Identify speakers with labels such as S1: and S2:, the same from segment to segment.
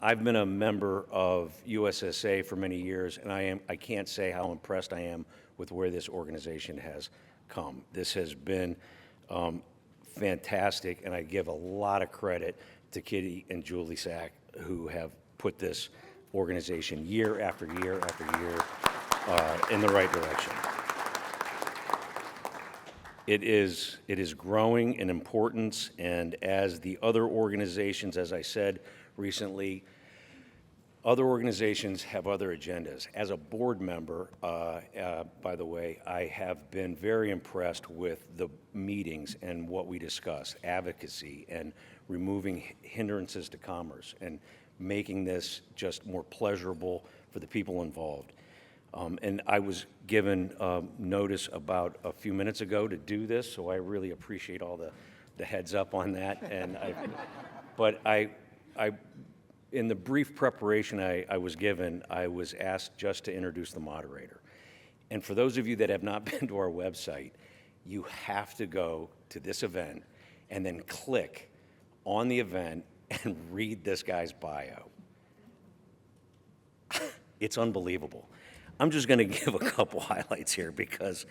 S1: I've been a member of USSA for many years, and I can't say how impressed I am with where this organization has come. This has been fantastic, and I give a lot of credit to Kitty and Julie Sack, who have put this organization year after year after year in the right direction. It is growing in importance, and as the other organizations, as I said recently, other organizations have other agendas. As a board member, by the way, I have been very impressed with the meetings and what we discuss, advocacy and removing hindrances to commerce and making this just more pleasurable for the people involved. And I was given notice about a few minutes ago to do this, so I really appreciate all the heads up on that. And but in the brief preparation I was given, I was asked just to introduce the moderator. And for those of you that have not been to our website, you have to go to this event and then click on the event and read this guy's bio. It's unbelievable. I'm just going to give a couple highlights here because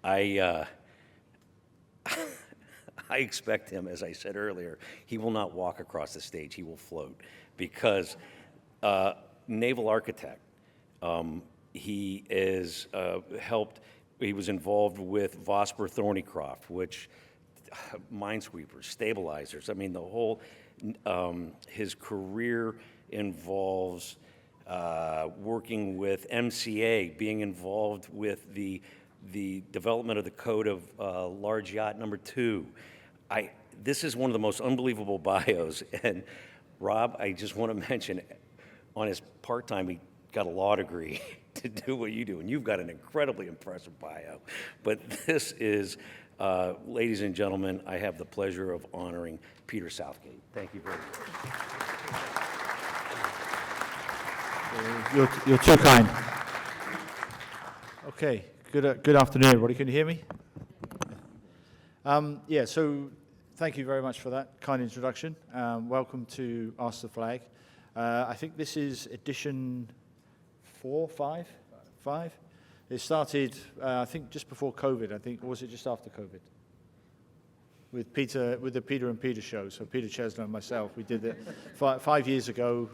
S1: I expect him, as I said earlier, he will not walk across the stage, he will float, because naval architect, he is he was involved with Vosper Thornycroft, which minesweepers, stabilizers, I mean the whole, his career involves working with MCA, being involved with the development of the code of large yacht number 2. This is one of the most unbelievable bios. And Rob, I just want to mention, on his part-time, he got a law degree to do what you do, and you've got an incredibly impressive bio. But this is, ladies and gentlemen, I have the pleasure of honoring Peter Southgate. Thank you very much.
S2: You're too kind. Okay, good afternoon, everybody. Can you hear me? Yeah, so thank you very much for that kind introduction. Welcome to Ask the Flag. I think this is edition 4, 5? 5? It started, I think, just before COVID, I think, or was it just after COVID? With the Peter and Peter show. So Peter Chesler and myself, we did it 5 years ago.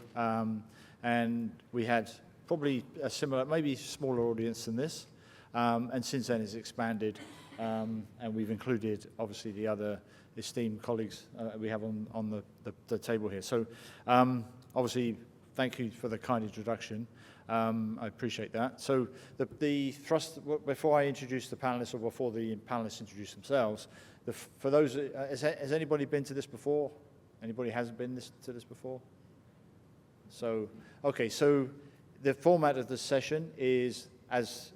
S2: And we had probably a similar, maybe smaller audience than this. And since then it's expanded. And we've included, obviously, the other esteemed colleagues we have on the table here. So obviously, thank you for the kind introduction. I appreciate that. So the thrust, before I introduce the panelists, or before the panelists introduce themselves, for those, has anybody been to this before? Anybody hasn't been to this before? So, okay, so the format of the session is as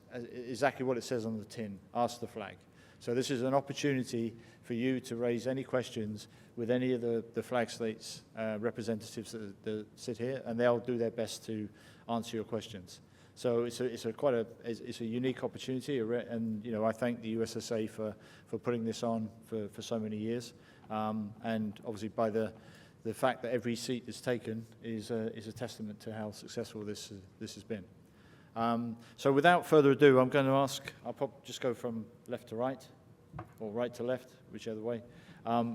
S2: exactly what it says on the tin, Ask the Flag. So this is an opportunity for you to raise any questions with any of the Flag Slate's representatives that sit here, and they'll do their best to answer your questions. So it's a unique opportunity, and you know, I thank the USSA for putting this on for so many years, and obviously by the fact that every seat is taken is a testament to how successful this has been. So without further ado, I'm going to ask, I'll just go from left to right, or right to left, whichever way.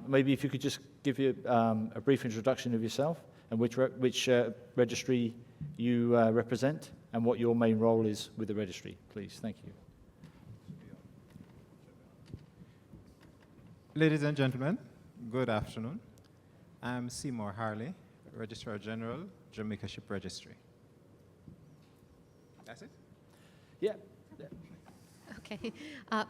S2: Maybe if you could just give you a brief introduction of yourself and which registry you represent and what your main role is with the registry, please. Thank you.
S3: Ladies and gentlemen, good afternoon. I'm Seymour Harley, Registrar General, Jamaica Ship Registry. That's it?
S2: Yeah.
S4: Okay.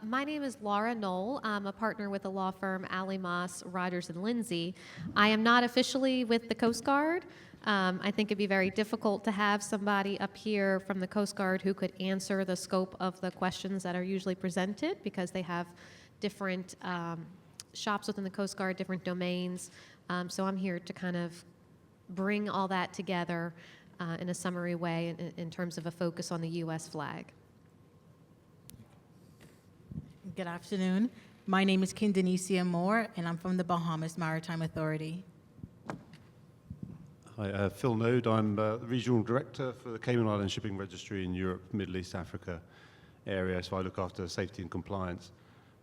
S4: My name is Laura Knoll. I'm a partner with the law firm Alley Moss, Rogers & Lindsay. I am not officially with the Coast Guard. I think it'd be very difficult to have somebody up here from the Coast Guard who could answer the scope of the questions that are usually presented, because they have different shops within the Coast Guard, different domains. So I'm here to kind of bring all that together in a summary way in terms of a focus on the U.S. flag.
S5: Good afternoon. My name is Kindenicia Moore, and I'm from the Bahamas Maritime Authority.
S6: Hi, Phil Node. I'm the Regional Director for the Cayman Islands Shipping Registry in Europe, Middle East, Africa area. So I look after safety and compliance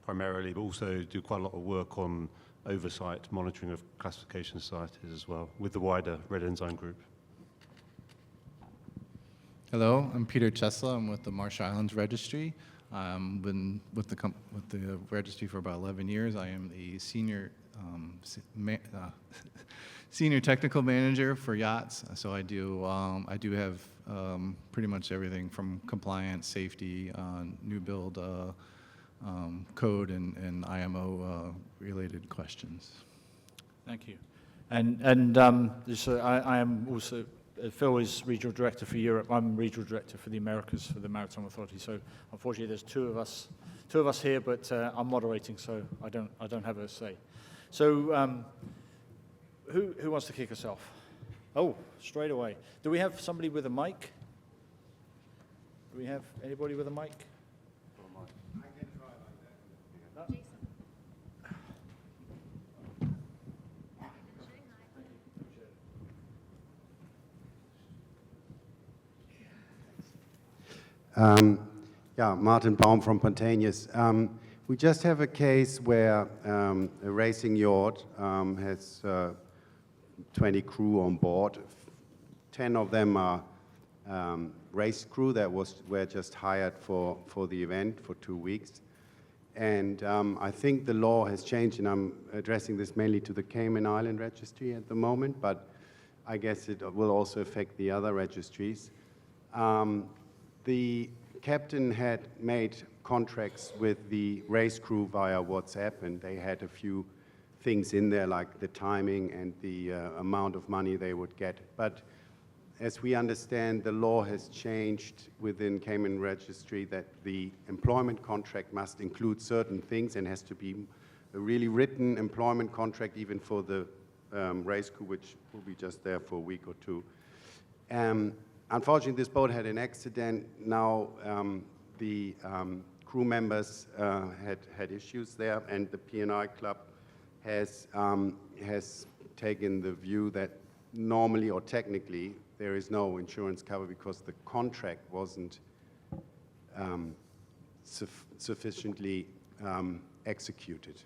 S6: primarily, but also do quite a lot of work on oversight, monitoring of classification societies as well, with the wider Red Ensign Group.
S7: Hello, I'm Peter Chesla. I'm with the Marsh Islands Registry. I've been with the registry for about 11 years. I am the senior senior technical manager for yachts. So I do have pretty much everything from compliance, safety, new build code, and IMO related questions.
S2: Thank you. So I am also, Phil is Regional Director for Europe. I'm Regional Director for the Americas for the Maritime Authority. So unfortunately, there's two of us here, but I'm moderating, so I don't have a say. So who wants to kick us off? Oh, straight away. Do we have somebody with a mic? Do we have anybody with a mic?
S8: Yeah, Martin Baum from Pontaneous. We just have a case where a racing yacht has 20 crew on board. 10 of them are race crew that were just hired for the event for 2 weeks. And I think the law has changed, and I'm addressing this mainly to the Cayman Island Registry at the moment, but I guess it will also affect the other registries. The captain had made contracts with the race crew via WhatsApp, and they had a few things in there like the timing and the amount of money they would get. But as we understand, the law has changed within Cayman Registry that the employment contract must include certain things and has to be a really written employment contract even for the race crew, which will be just there for a week or two. Unfortunately, this boat had an accident. Now the crew members had issues there, and the P&I Club has taken the view that normally or technically there is no insurance cover because the contract wasn't sufficiently executed.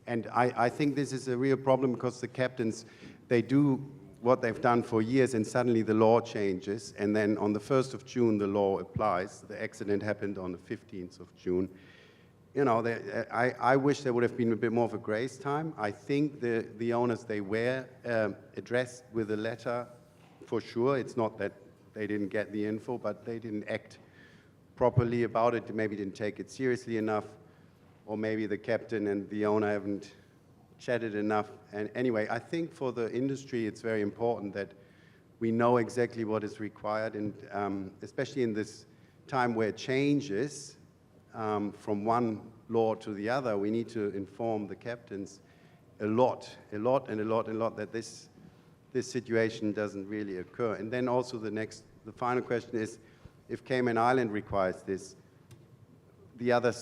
S8: And I think this is a real problem because the captains, they do what they've done for years, and suddenly the law changes, and then on the 1st of June the law applies. The accident happened on the 15th of June. You know, I wish there would have been a bit more of a grace time. I think the owners, they were addressed with a letter for sure. It's not that they didn't get the info, but they didn't act properly about it, maybe didn't take it seriously enough, or maybe the captain and the owner haven't chatted enough. And anyway, I think for the industry it's very important that we know exactly what is required, and especially in this time where it changes from one law to the other, we need to inform the captains a lot that this situation doesn't really occur. And then also the final question is, if Cayman Island requires this, the other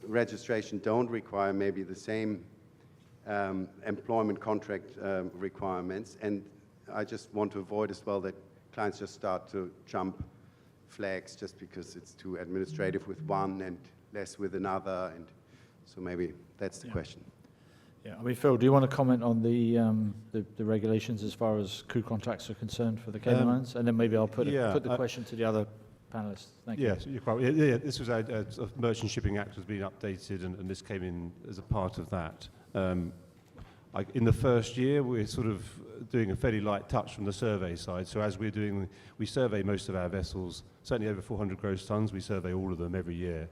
S8: registration don't require maybe the same employment contract requirements, and I just want to avoid as well that clients just start to jump flags just because it's too administrative with one and less with another, and so maybe that's the question.
S2: Yeah, I mean, Phil, do you want to comment on the regulations as far as crew contracts are concerned for the Cayman Islands, and then maybe I'll put the question to the other panelists. Thank you.
S6: Yes, you're quite right. Yeah, this was a Merchant Shipping Act has been updated, and this came in as a part of that. In the first year, we're sort of doing a fairly light touch from the survey side. So as we survey most of our vessels, certainly over 400 gross tons, we survey all of them every year.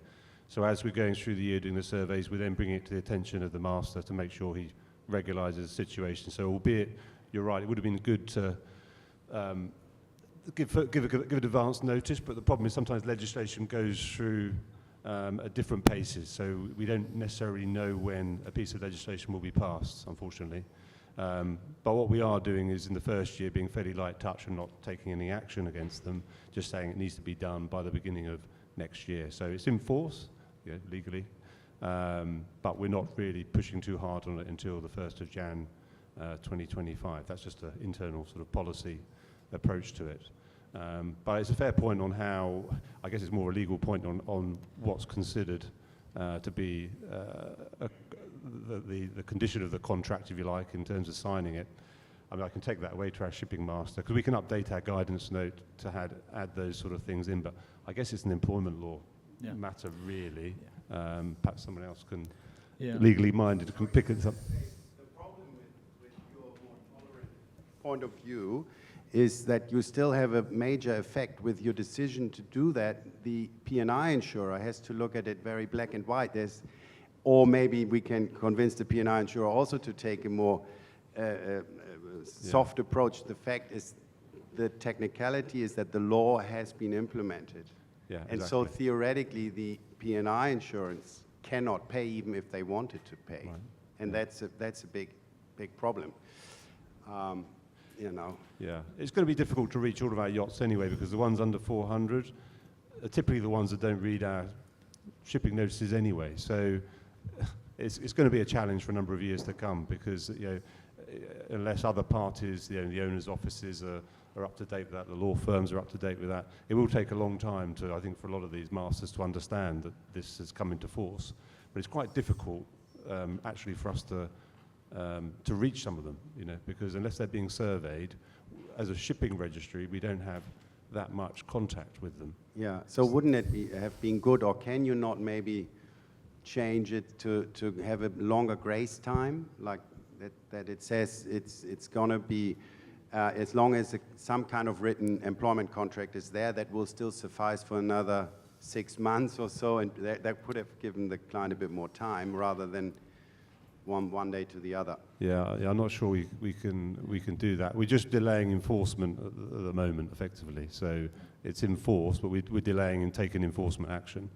S6: So as we're going through the year doing the surveys, we then bring it to the attention of the master to make sure he regularizes the situation. So albeit, you're right, it would have been good to give advance notice, but the problem is sometimes legislation goes through at different paces, so we don't necessarily know when a piece of legislation will be passed, unfortunately. But what we are doing is in the first year being fairly light touch and not taking any action against them, just saying it needs to be done by the beginning of next year. So it's in force, legally, but we're not really pushing too hard on it until the 1st of Jan 2025. That's just an internal sort of policy approach to it. But it's a fair point on how, I guess it's more a legal point on what's considered to be the condition of the contract, if you like, in terms of signing it. I mean, I can take that away to our shipping master, because we can update our guidance note to add those sort of things in, but I guess it's an employment law matter, really. Perhaps someone else can, legally minded, can pick it up.
S8: The problem with your more tolerant point of view is that you still have a major effect with your decision to do that. The P&I insurer has to look at it very black and white. Or maybe we can convince the P&I insurer also to take a more soft approach. The fact is, the technicality is that the law has been implemented.
S6: Yeah,
S8: and
S6: exactly.
S8: so theoretically, the P&I insurance cannot pay even if they wanted to pay.
S6: Right.
S8: And that's a big problem. You know.
S6: Yeah, it's going to be difficult to reach all of our yachts anyway, because the ones under 400 are typically the ones that don't read our shipping notices anyway. So it's going to be a challenge for a number of years to come, because unless other parties, the owners' offices are up to date with that, the law firms are up to date with that, it will take a long time to, I think, for a lot of these masters to understand that this has come into force. But it's quite difficult, actually, for us to reach some of them, because unless they're being surveyed, as a shipping registry, we don't have that much contact with them.
S8: Yeah, so wouldn't it have been good, or can you not maybe change it to have a longer grace time, like that it says it's going to be, as long as some kind of written employment contract is there, that will still suffice for another 6 months or so, and that could have given the client a bit more time rather than one day to the other.
S6: Yeah, I'm not sure we can do that. We're just delaying enforcement at the moment, effectively. So it's enforced, but we're delaying and taking enforcement action.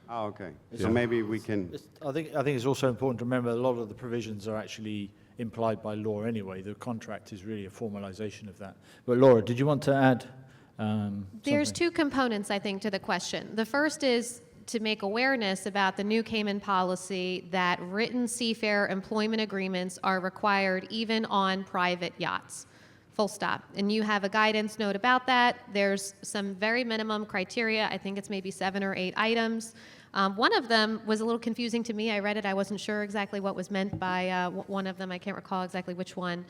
S8: Oh, okay. So maybe we can.
S2: I think it's also important to remember a lot of the provisions are actually implied by law anyway. The contract is really a formalization of that. But Laura, did you want to add
S4: There's
S2: something?
S4: two components, I think, to the question. The first is to make awareness about the new Cayman policy that written seafarer employment agreements are required even on private yachts. Full stop. And you have a guidance note about that. There's some very minimum criteria. I think it's maybe 7 or 8 items. One of them was a little confusing to me. I read it. I wasn't sure exactly what was meant by one of them. I can't recall exactly which one.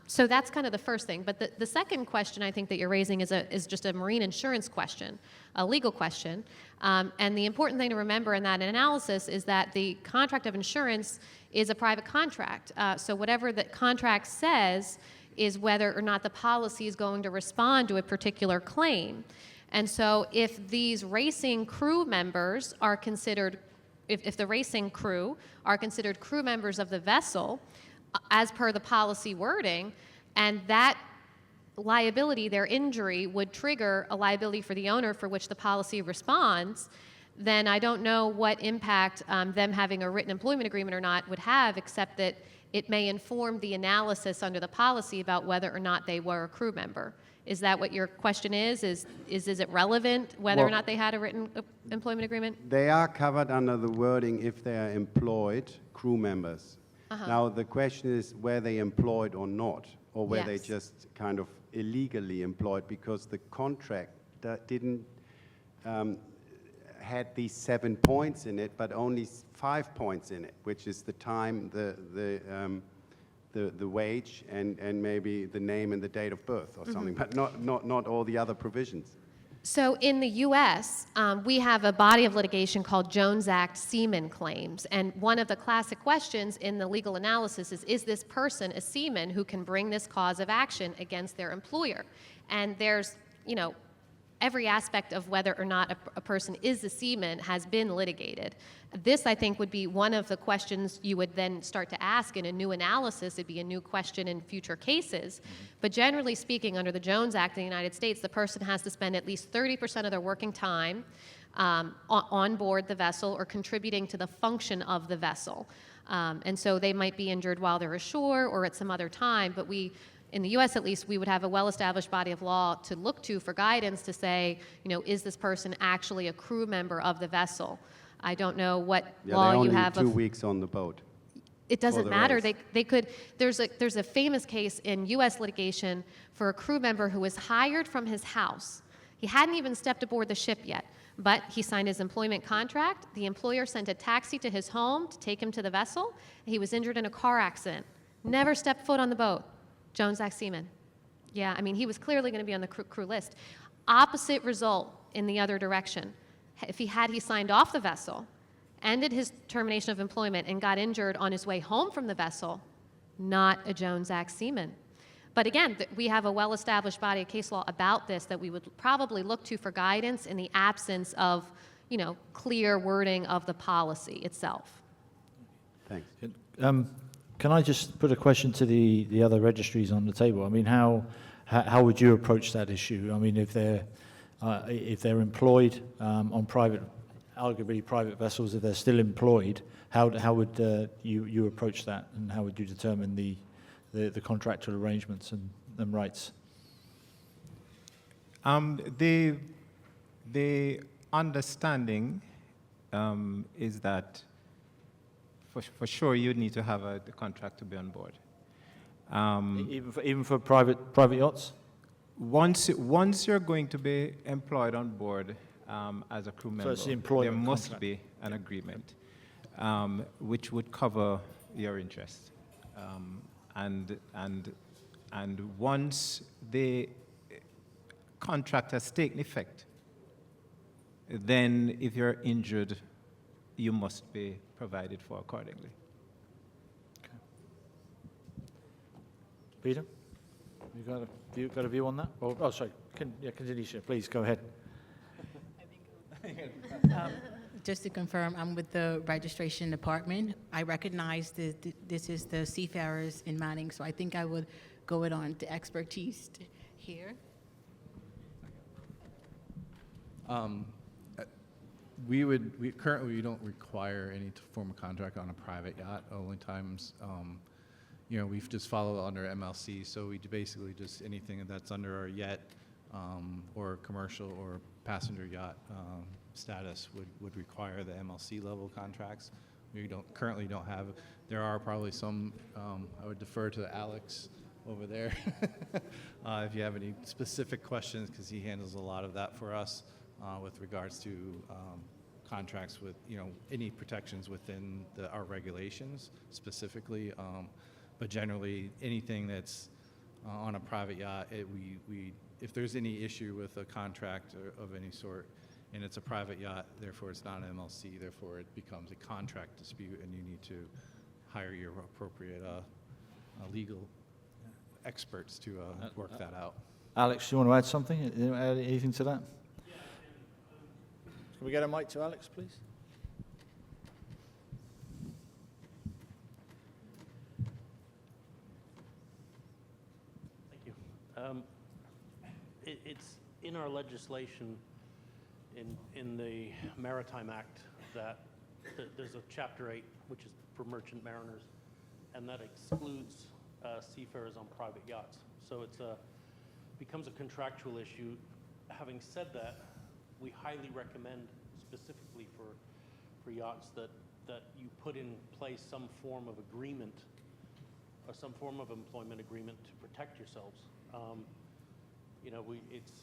S4: So that's kind of the first thing. But the second question I think that you're raising is just a marine insurance question, a legal question. And the important thing to remember in that analysis is that the contract of insurance is a private contract. So whatever the contract says is whether or not the policy is going to respond to a particular claim. And so if these racing crew members are considered, if the racing crew are considered crew members of the vessel, as per the policy wording, and that liability, their injury, would trigger a liability for the owner for which the policy responds, then I don't know what impact them having a written employment agreement or not would have, except that it may inform the analysis under the policy about whether or not they were a crew member. Is that what your question is? Is it relevant whether or not they had a written employment agreement?
S8: They are covered under the wording if they are employed crew members. Now, the question is were they employed or not, or were they
S4: Yes.
S8: just kind of illegally employed, because the contract didn't had these 7 points in it, but only 5 points in it, which is the time, the wage, and maybe the name and the date of birth or something, but not all the other provisions.
S4: So in the U.S., we have a body of litigation called Jones Act seaman claims. And one of the classic questions in the legal analysis is this person a seaman who can bring this cause of action against their employer? And there's, every aspect of whether or not a person is a seaman has been litigated. This, I think, would be one of the questions you would then start to ask in a new analysis. It'd be a new question in future cases. But generally speaking, under the Jones Act in the United States, the person has to spend at least 30% of their working time on board the vessel or contributing to the function of the vessel. And so they might be injured while they're ashore or at some other time, but in the U.S. at least, we would have a well-established body of law to look to for guidance to say, is this person actually a crew member of the vessel? I don't know what law you have.
S8: They're only 2 weeks on the boat.
S4: It doesn't
S8: the
S4: matter.
S8: race.
S4: They could. There's a famous case in U.S. litigation for a crew member who was hired from his house. He hadn't even stepped aboard the ship yet, but he signed his employment contract. The employer sent a taxi to his home to take him to the vessel. He was injured in a car accident. Never stepped foot on the boat. Jones Act seaman. Yeah, I mean, he was clearly going to be on the crew list. Opposite result in the other direction. If he signed off the vessel, ended his termination of employment, and got injured on his way home from the vessel, not a Jones Act seaman. But again, we have a well-established body of case law about this that we would probably look to for guidance in the absence of, clear wording of the policy itself.
S8: Thanks.
S2: Can I just put a question to the other registries on the table? I mean, how would you approach that issue? I mean, if they're employed on arguably private vessels, if they're still employed, how would you approach that, and how would you determine the contractual arrangements and rights?
S3: The understanding is that for sure you need to have the contract to be on board.
S2: Even for private yachts?
S3: Once you're going to be employed on board as a crew member,
S2: it's the
S3: there
S2: employment
S3: must
S2: contract.
S3: be an agreement which would cover your interest. And once the contract has taken effect, then if you're injured, you must be provided for accordingly.
S2: Peter, you got a view on that? Oh, sorry. Continue, sir. Please go ahead.
S5: Just to confirm, I'm with the registration department. I recognize that this is the seafarers in Manning, so I think I would go it on to expertise here.
S7: We currently don't require any form of contract on a private yacht. Only times, we've just followed under MLC. So we basically just anything that's under our yacht or commercial or passenger yacht status would require the MLC level contracts. We currently don't have. There are probably some. I would defer to Alex over there if you have any specific questions, because he handles a lot of that for us with regards to contracts with any protections within our regulations specifically. But generally, anything that's on a private yacht, if there's any issue with a contract of any sort, and it's a private yacht, therefore it's not an MLC, therefore it becomes a contract dispute, and you need to hire your appropriate legal experts to work that out.
S2: Alex, do you want to add something? Add anything to that? Can we get a mic to Alex, please?
S9: Thank you. It's in our legislation, in the Maritime Act, that there's a Chapter 8, which is for merchant mariners, and that excludes seafarers on private yachts. So it becomes a contractual issue. Having said that, we highly recommend specifically for yachts that you put in place some form of agreement or some form of employment agreement to protect yourselves.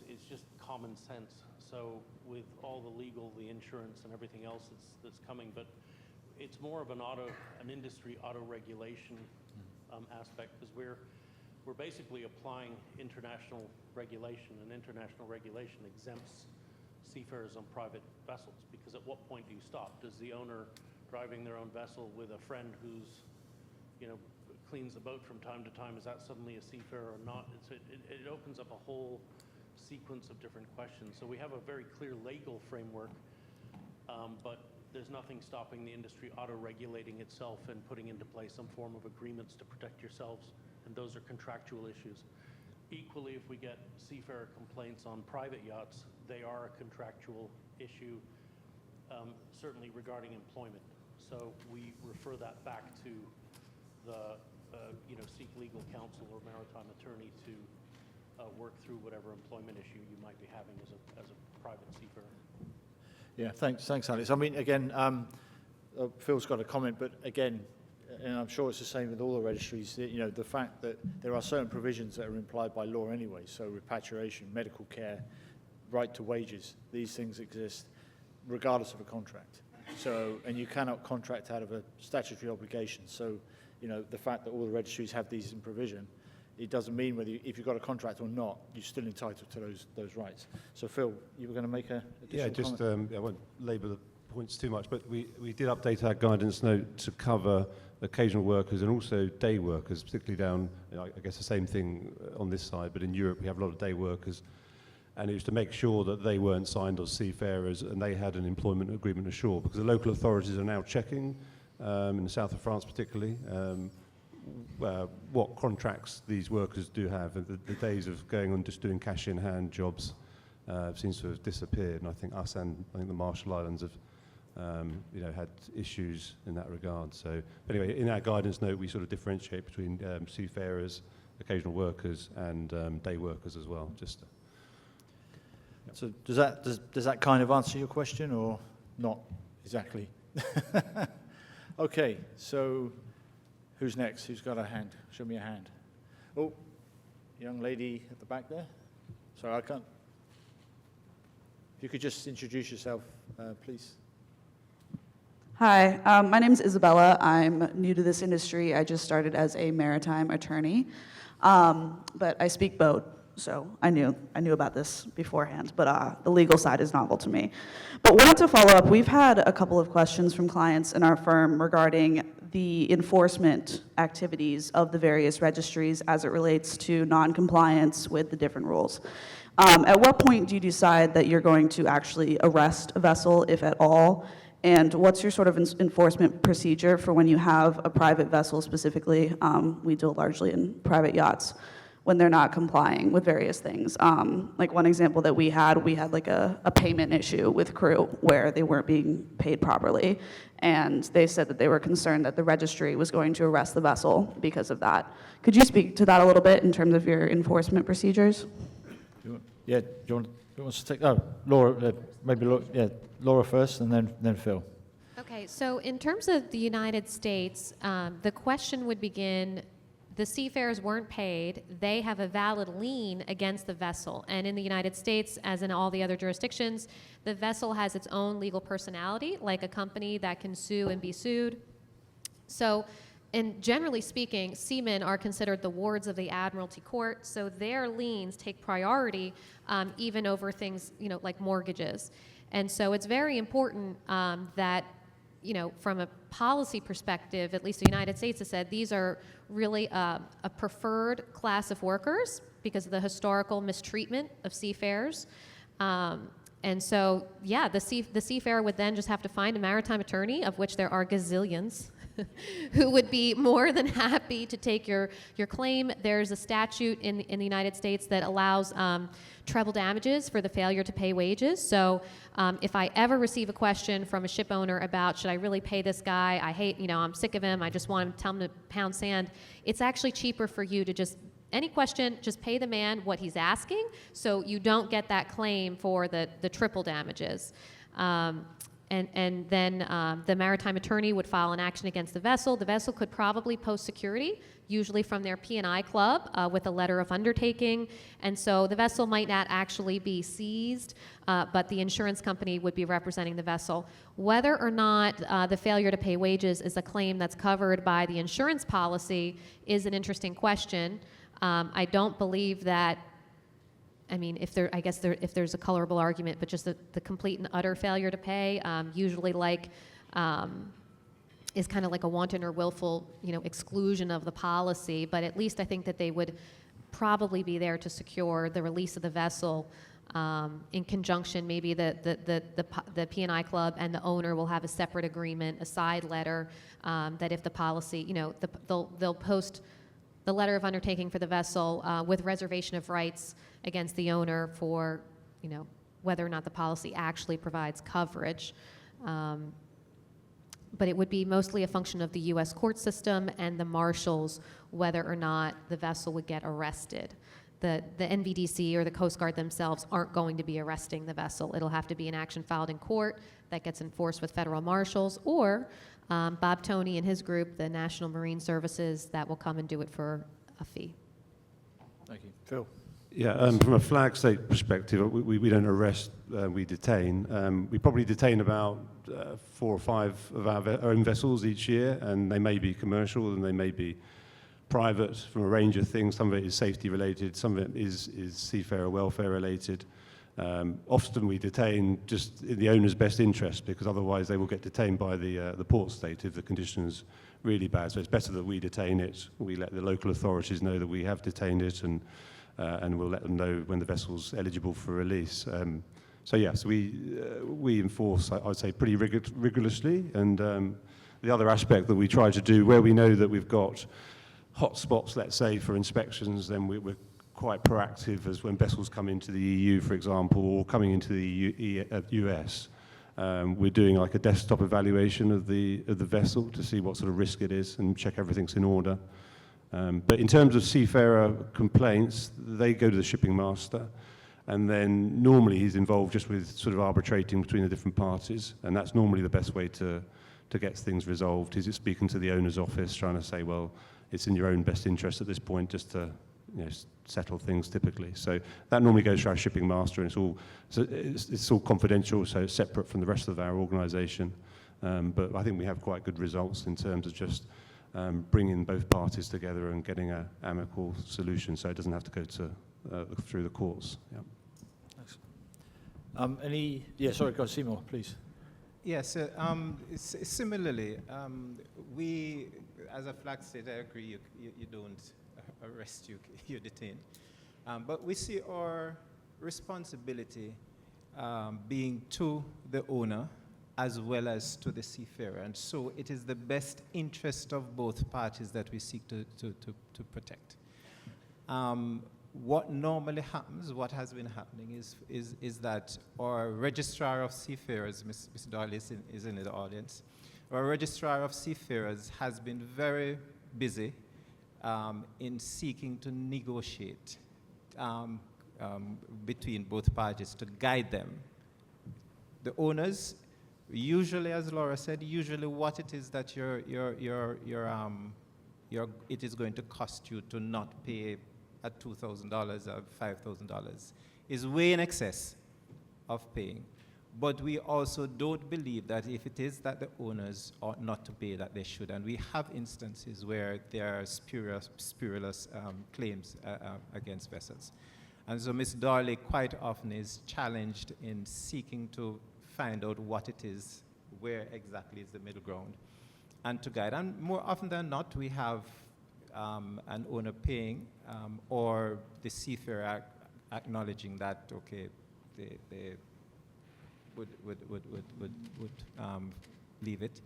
S9: It's just common sense. So with all the legal, the insurance, and everything else that's coming, but it's more of an industry auto regulation aspect, because we're basically applying international regulation, and international regulation exempts seafarers on private vessels, because at what point do you stop? Does the owner driving their own vessel with a friend who's, cleans the boat from time to time, is that suddenly a seafarer or not? It opens up a whole sequence of different questions. So we have a very clear legal framework, but there's nothing stopping the industry auto-regulating itself and putting into place some form of agreements to protect yourselves, and those are contractual issues. Equally, if we get seafarer complaints on private yachts, they are a contractual issue, certainly regarding employment. So we refer that back to the, seek legal counsel or maritime attorney to work through whatever employment issue you might be having as a private seafarer.
S2: Yeah, thanks, Alex. I mean, again, Phil's got a comment, but again, and I'm sure it's the same with all the registries, that, you know, the fact that there are certain provisions that are implied by law anyway, so repatriation, medical care, right to wages, these things exist regardless of a contract. So, and you cannot contract out of a statutory obligation. So, you know, the fact that all the registries have these in provision, it doesn't mean whether if you've got a contract or not, you're still entitled to those rights. So, Phil, you were going to make a
S6: Yeah,
S2: additional
S6: just,
S2: comment?
S6: I won't labour the points too much, but we did update our guidance note to cover occasional workers and also day workers, particularly down, you know, I guess the same thing on this side, but in Europe we have a lot of day workers. And it was to make sure that they weren't signed as seafarers and they had an employment agreement ashore, because the local authorities are now checking, in the south of France particularly, what contracts these workers do have. And the days of going on just doing cash-in-hand jobs seems to have disappeared. And I think us and I think the Marshall Islands have you know, had issues in that regard. So anyway, in our guidance note, we sort of differentiate between seafarers, occasional workers, and day workers as well. Just
S2: So does that kind of answer your question, or not exactly? Okay, so who's next? Who's got a hand? Show me a hand. Oh, young lady at the back there. Sorry, I can't. If you could just introduce yourself, please.
S10: Hi, my name is Isabella. I'm new to this industry. I just started as a maritime attorney, but I speak boat, so I knew about this beforehand, but the legal side is novel to me. But wanted to follow up, we've had a couple of questions from clients in our firm regarding the enforcement activities of the various registries as it relates to non-compliance with the different rules. At what point do you decide that you're going to actually arrest a vessel, if at all? And what's your sort of enforcement procedure for when you have a private vessel specifically? We deal largely in private yachts, when they're not complying with various things. Like one example that we had like a payment issue with crew where they weren't being paid properly. And they said that they were concerned that the registry was going to arrest the vessel because of that. Could you speak to that a little bit in terms of your enforcement procedures?
S2: Yeah, do you want to take? Oh, Laura, maybe Laura, yeah, Laura first, and then Phil.
S4: Okay, so in terms of the United States, the question would begin, the seafarers weren't paid, they have a valid lien against the vessel. And in the United States, as in all the other jurisdictions, the vessel has its own legal personality, like a company that can sue and be sued. So, and generally speaking, seamen are considered the wards of the Admiralty Court, so their liens take priority even over things, you know, like mortgages. And so it's very important that, you know, from a policy perspective, at least the United States has said, these are really a preferred class of workers because of the historical mistreatment of seafarers. And so, yeah, the seafarer would then just have to find a maritime attorney, of which there are gazillions, who would be more than happy to take your claim. There's a statute in the United States that allows treble damages for the failure to pay wages. So if I ever receive a question from a ship owner about, should I really pay this guy? I hate, you know, I'm sick of him. I just want to tell him to pound sand. It's actually cheaper for you to just, any question, just pay the man what he's asking, so you don't get that claim for the triple damages. And then the maritime attorney would file an action against the vessel. The vessel could probably post security, usually from their P&I club, with a letter of undertaking. And so the vessel might not actually be seized, but the insurance company would be representing the vessel. Whether or not the failure to pay wages is a claim that's covered by the insurance policy is an interesting question. I don't believe that, I mean, if there's a colorable argument, but just the complete and utter failure to pay, usually is kind of like a wanton or willful, you know, exclusion of the policy. But at least I think that they would probably be there to secure the release of the vessel in conjunction. Maybe the P&I club and the owner will have a separate agreement, a side letter, that if the policy, you know, they'll post the letter of undertaking for the vessel with reservation of rights against the owner for, you know, whether or not the policy actually provides coverage. But it would be mostly a function of the U.S. court system and the marshals whether or not the vessel would get arrested. the NVDC or the Coast Guard themselves aren't going to be arresting the vessel. It'll have to be an action filed in court that gets enforced with federal marshals, or Bob Toney and his group, the National Marine Services, that will come and do it for a fee.
S2: Thank you. Phil?
S6: Yeah, from a flag state perspective, we don't arrest, we detain. We probably detain about 4 or 5 of our own vessels each year, and they may be commercial and they may be private from a range of things. Some of it is safety related, some of it is seafarer welfare related. Often we detain just in the owner's best interest, because otherwise they will get detained by the port state if the condition's really bad. So it's better that we detain it. We let the local authorities know that we have detained it, and we'll let them know when the vessel's eligible for release. So yes, we enforce, I would say, pretty rigorously. And the other aspect that we try to do, where we know that we've got hot spots, let's say, for inspections, then we're quite proactive, as when vessels come into the EU, for example, or coming into the US. We're doing like a desktop evaluation of the vessel to see what sort of risk it is and check everything's in order. But in terms of seafarer complaints, they go to the shipping master, and then normally he's involved just with sort of arbitrating between the different parties, and that's normally the best way to get things resolved. Is it speaking to the owner's office, trying to say, well, it's in your own best interest at this point just to, you know, settle things typically. So that normally goes to our shipping master, and it's all confidential, so it's separate from the rest of our organisation. But I think we have quite good results in terms of just bringing both parties together and getting an amicable solution, so it doesn't have to go to through the courts. Yeah.
S2: Thanks. Yeah, sorry, go Seymour, please.
S3: Yes, similarly, we, as a flag state, I agree, you don't arrest, you detain. But we see our responsibility being to the owner as well as to the seafarer. And so it is the best interest of both parties that we seek to protect. What normally happens, what has been happening is that our registrar of seafarers, Ms. Darley is in the audience, our registrar of seafarers has been very busy in seeking to negotiate between both parties to guide them. The owners, usually, as Laura said, usually what it is that it is going to cost you to not pay at $2,000 or $5,000 is way in excess of paying. But we also don't believe that if it is that the owners ought not to pay, that they should. And we have instances where there are spurious claims against vessels. And so Ms. Darley quite often is challenged in seeking to find out what it is, where exactly is the middle ground, and to guide. And more often than not, we have an owner paying or the seafarer acknowledging that, okay, they would leave it.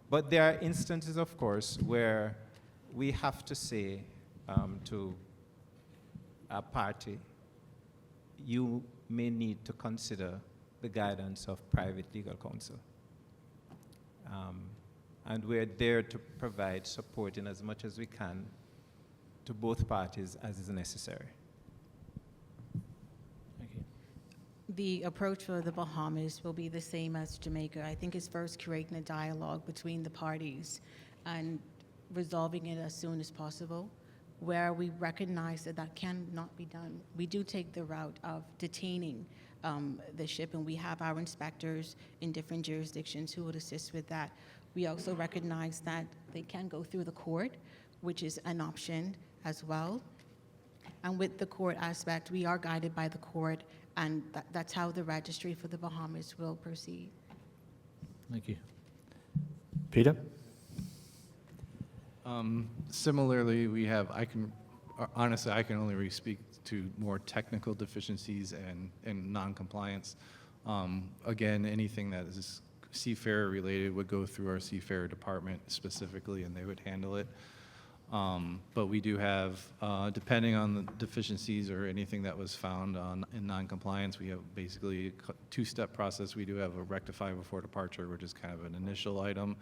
S3: But there are instances, of course, where we have to say to a party, you may need to consider the guidance of private legal counsel. And we're there to provide support in as much as we can to both parties as is necessary.
S2: Thank you.
S5: The approach for the Bahamas will be the same as Jamaica. I think it's first creating a dialogue between the parties and resolving it as soon as possible. Where we recognize that that cannot be done, we do take the route of detaining the ship, and we have our inspectors in different jurisdictions who would assist with that. We also recognize that they can go through the court, which is an option as well. And with the court aspect, we are guided by the court, and that's how the registry for the Bahamas will proceed.
S2: Thank you. Peter?
S7: Similarly, we have, honestly, I can only really speak to more technical deficiencies and non-compliance. Again, anything that is seafarer related would go through our seafarer department specifically, and they would handle it. But we do have, depending on the deficiencies or anything that was found in non-compliance, we have basically a two-step process. We do have a rectify before departure, which is kind of an initial item,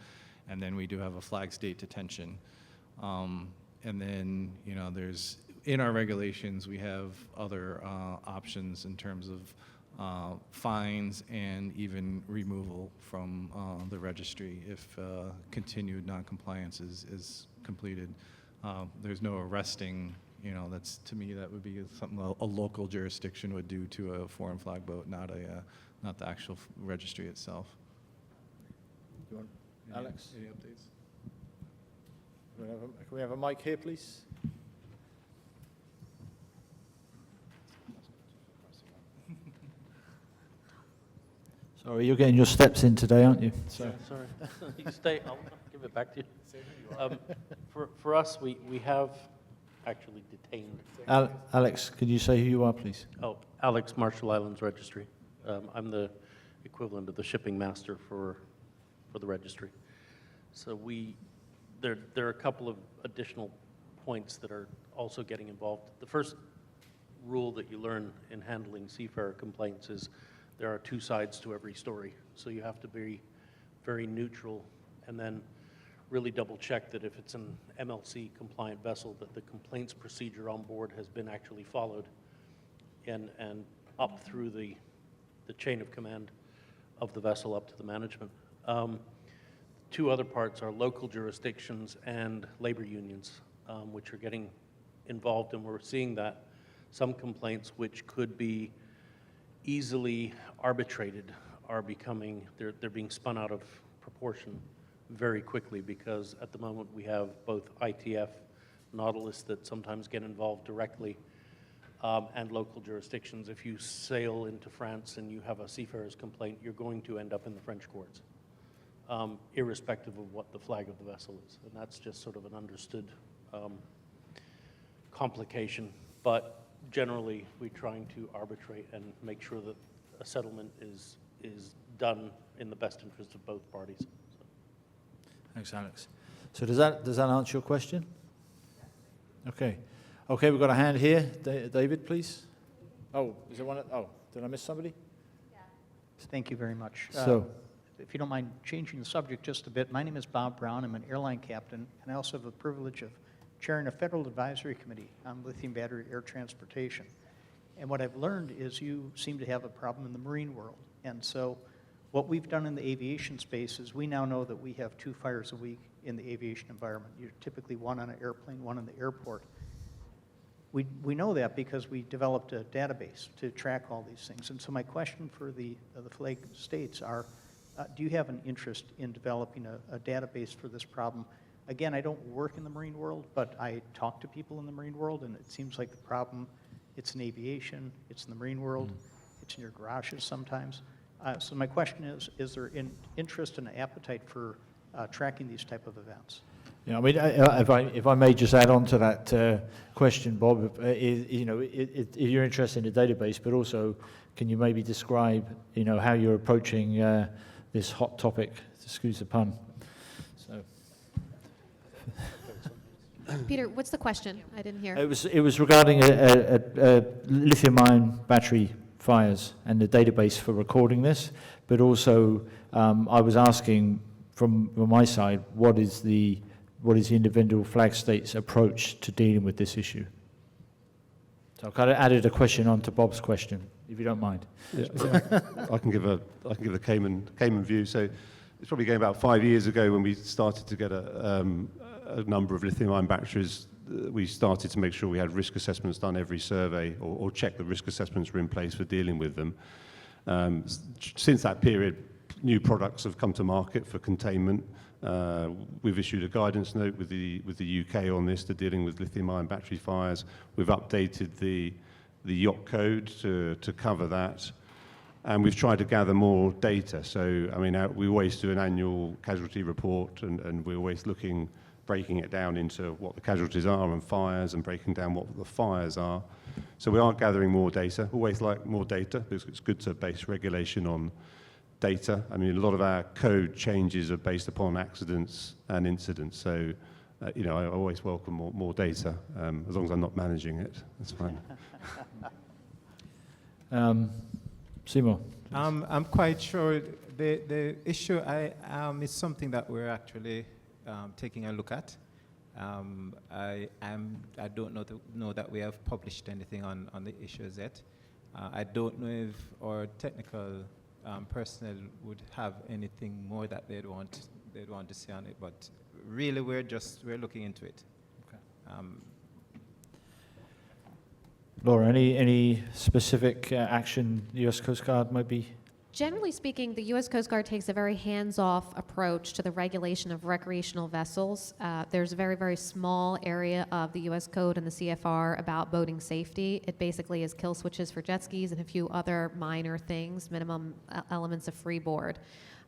S7: and then we do have a flag state detention. And then, you know, there's in our regulations, we have other options in terms of fines and even removal from the registry if continued noncompliance is completed. There's no arresting, you know, that's, to me, that would be something a local jurisdiction would do to a foreign flag boat, not the actual registry itself.
S2: You want, Alex?
S7: Any updates?
S2: Can we have a mic here, please? Sorry, you're getting your steps in today, aren't you? So.
S9: Sorry. You stay, I'll give it back to you. For us, we have actually detained.
S2: Alex, could you say who you are, please?
S9: Oh, Alex, Marshall Islands Registry. I'm the equivalent of the shipping master for the registry. So there are a couple of additional points that are also getting involved. The first rule that you learn in handling seafarer complaints is there are two sides to every story. So you have to be very neutral and then really double check that if it's an MLC compliant vessel, that the complaints procedure on board has been actually followed and up through the chain of command of the vessel up to the management. Two other parts are local jurisdictions and labor unions, which are getting involved, and we're seeing that some complaints which could be easily arbitrated are becoming, they're being spun out of proportion very quickly, because at the moment we have both ITF, Nautilus that sometimes get involved directly, and local jurisdictions. If you sail into France and you have a seafarer's complaint, you're going to end up in the French courts, irrespective of what the flag of the vessel is. And that's just sort of an understood complication. But generally, we're trying to arbitrate and make sure that a settlement is done in the best interest of both parties. So.
S2: Thanks, Alex. So does that answer your question? Okay. Okay, we've got a hand here. David, please. Oh, is there one? Oh, did I miss somebody?
S11: Thank you very much.
S2: So,
S11: If you don't mind changing the subject just a bit, my name is Bob Brown. I'm an airline captain, and I also have the privilege of chairing a federal advisory committee on lithium battery air transportation. And what I've learned is you seem to have a problem in the marine world. And so what we've done in the aviation space is we now know that we have 2 fires a week in the aviation environment. You're typically one on an airplane, one in the airport. We know that because we developed a database to track all these things. And so my question for the flag states are, do you have an interest in developing a database for this problem? Again, I don't work in the marine world, but I talk to people in the marine world, and it seems like the problem, it's in aviation, it's in the marine world, it's in your garages sometimes. So my question is there an interest and an appetite for tracking these type of events?
S2: yeah, I mean, if I may just add on to that question, Bob, you know, you're interested in the database, but also can you maybe describe, you know, how you're approaching this hot topic, excuse the pun. So.
S4: Peter, what's the question? I didn't hear.
S2: It was regarding lithium-ion battery fires and the database for recording this, but also I was asking from my side, what is the individual flag state's approach to dealing with this issue? So I kind of added a question on to Bob's question, if you don't mind.
S6: Yeah, I can give a Cayman view. So it's probably going about 5 years ago when we started to get a number of lithium-ion batteries. We started to make sure we had risk assessments done every survey, or check the risk assessments were in place for dealing with them. Since that period, new products have come to market for containment. We've issued a guidance note with the UK on this to dealing with lithium-ion battery fires. We've updated the yacht code to cover that. And we've tried to gather more data. So, I mean, we always do an annual casualty report, and we're always breaking it down into what the casualties are and fires, and breaking down what the fires are. So we are gathering more data. Always like more data, because it's good to base regulation on data. I mean, a lot of our code changes are based upon accidents and incidents. So, you know, I always welcome more data, as long as I'm not managing it. That's fine.
S2: Seymour.
S3: I'm quite sure the issue is something that we're actually taking a look at. I don't know that we have published anything on the issues yet. I don't know if our technical personnel would have anything more that they'd want to say on it, but really we're looking into it.
S2: Okay. Laura, any specific action the U.S. Coast Guard might be?
S4: Generally speaking, the U.S. Coast Guard takes a very hands-off approach to the regulation of recreational vessels. There's a very, very small area of the U.S. Code and the CFR about boating safety. It basically is kill switches for jet skis and a few other minor things, minimum elements of freeboard.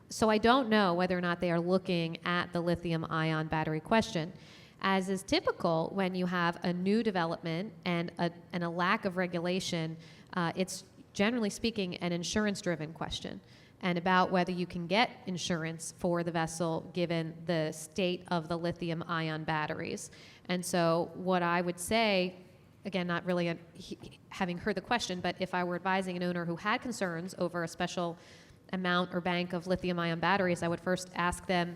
S4: So I don't know whether or not they are looking at the lithium-ion battery question. As is typical when you have a new development and a lack of regulation, it's generally speaking, an insurance-driven question, and about whether you can get insurance for the vessel given the state of the lithium-ion batteries. And so what I would say, again, not really having heard the question, but if I were advising an owner who had concerns over a special amount or bank of lithium-ion batteries, I would first ask them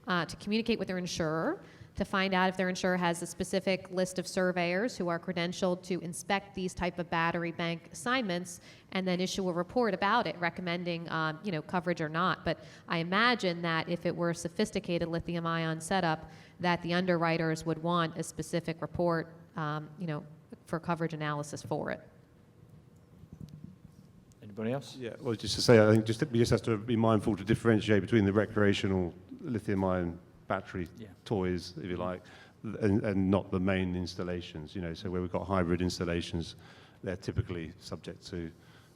S4: to communicate with their insurer, to find out if their insurer has a specific list of surveyors who are credentialed to inspect these type of battery bank assignments, and then issue a report about it, recommending coverage or not. But I imagine that if it were a sophisticated lithium-ion setup, that the underwriters would want a specific report, for coverage analysis for it.
S2: Anybody else?
S6: Yeah, well, just to say, I think we just have to be mindful to differentiate between the recreational lithium-ion battery toys, if you like, and not the main installations. So where we've got hybrid installations, they're typically subject to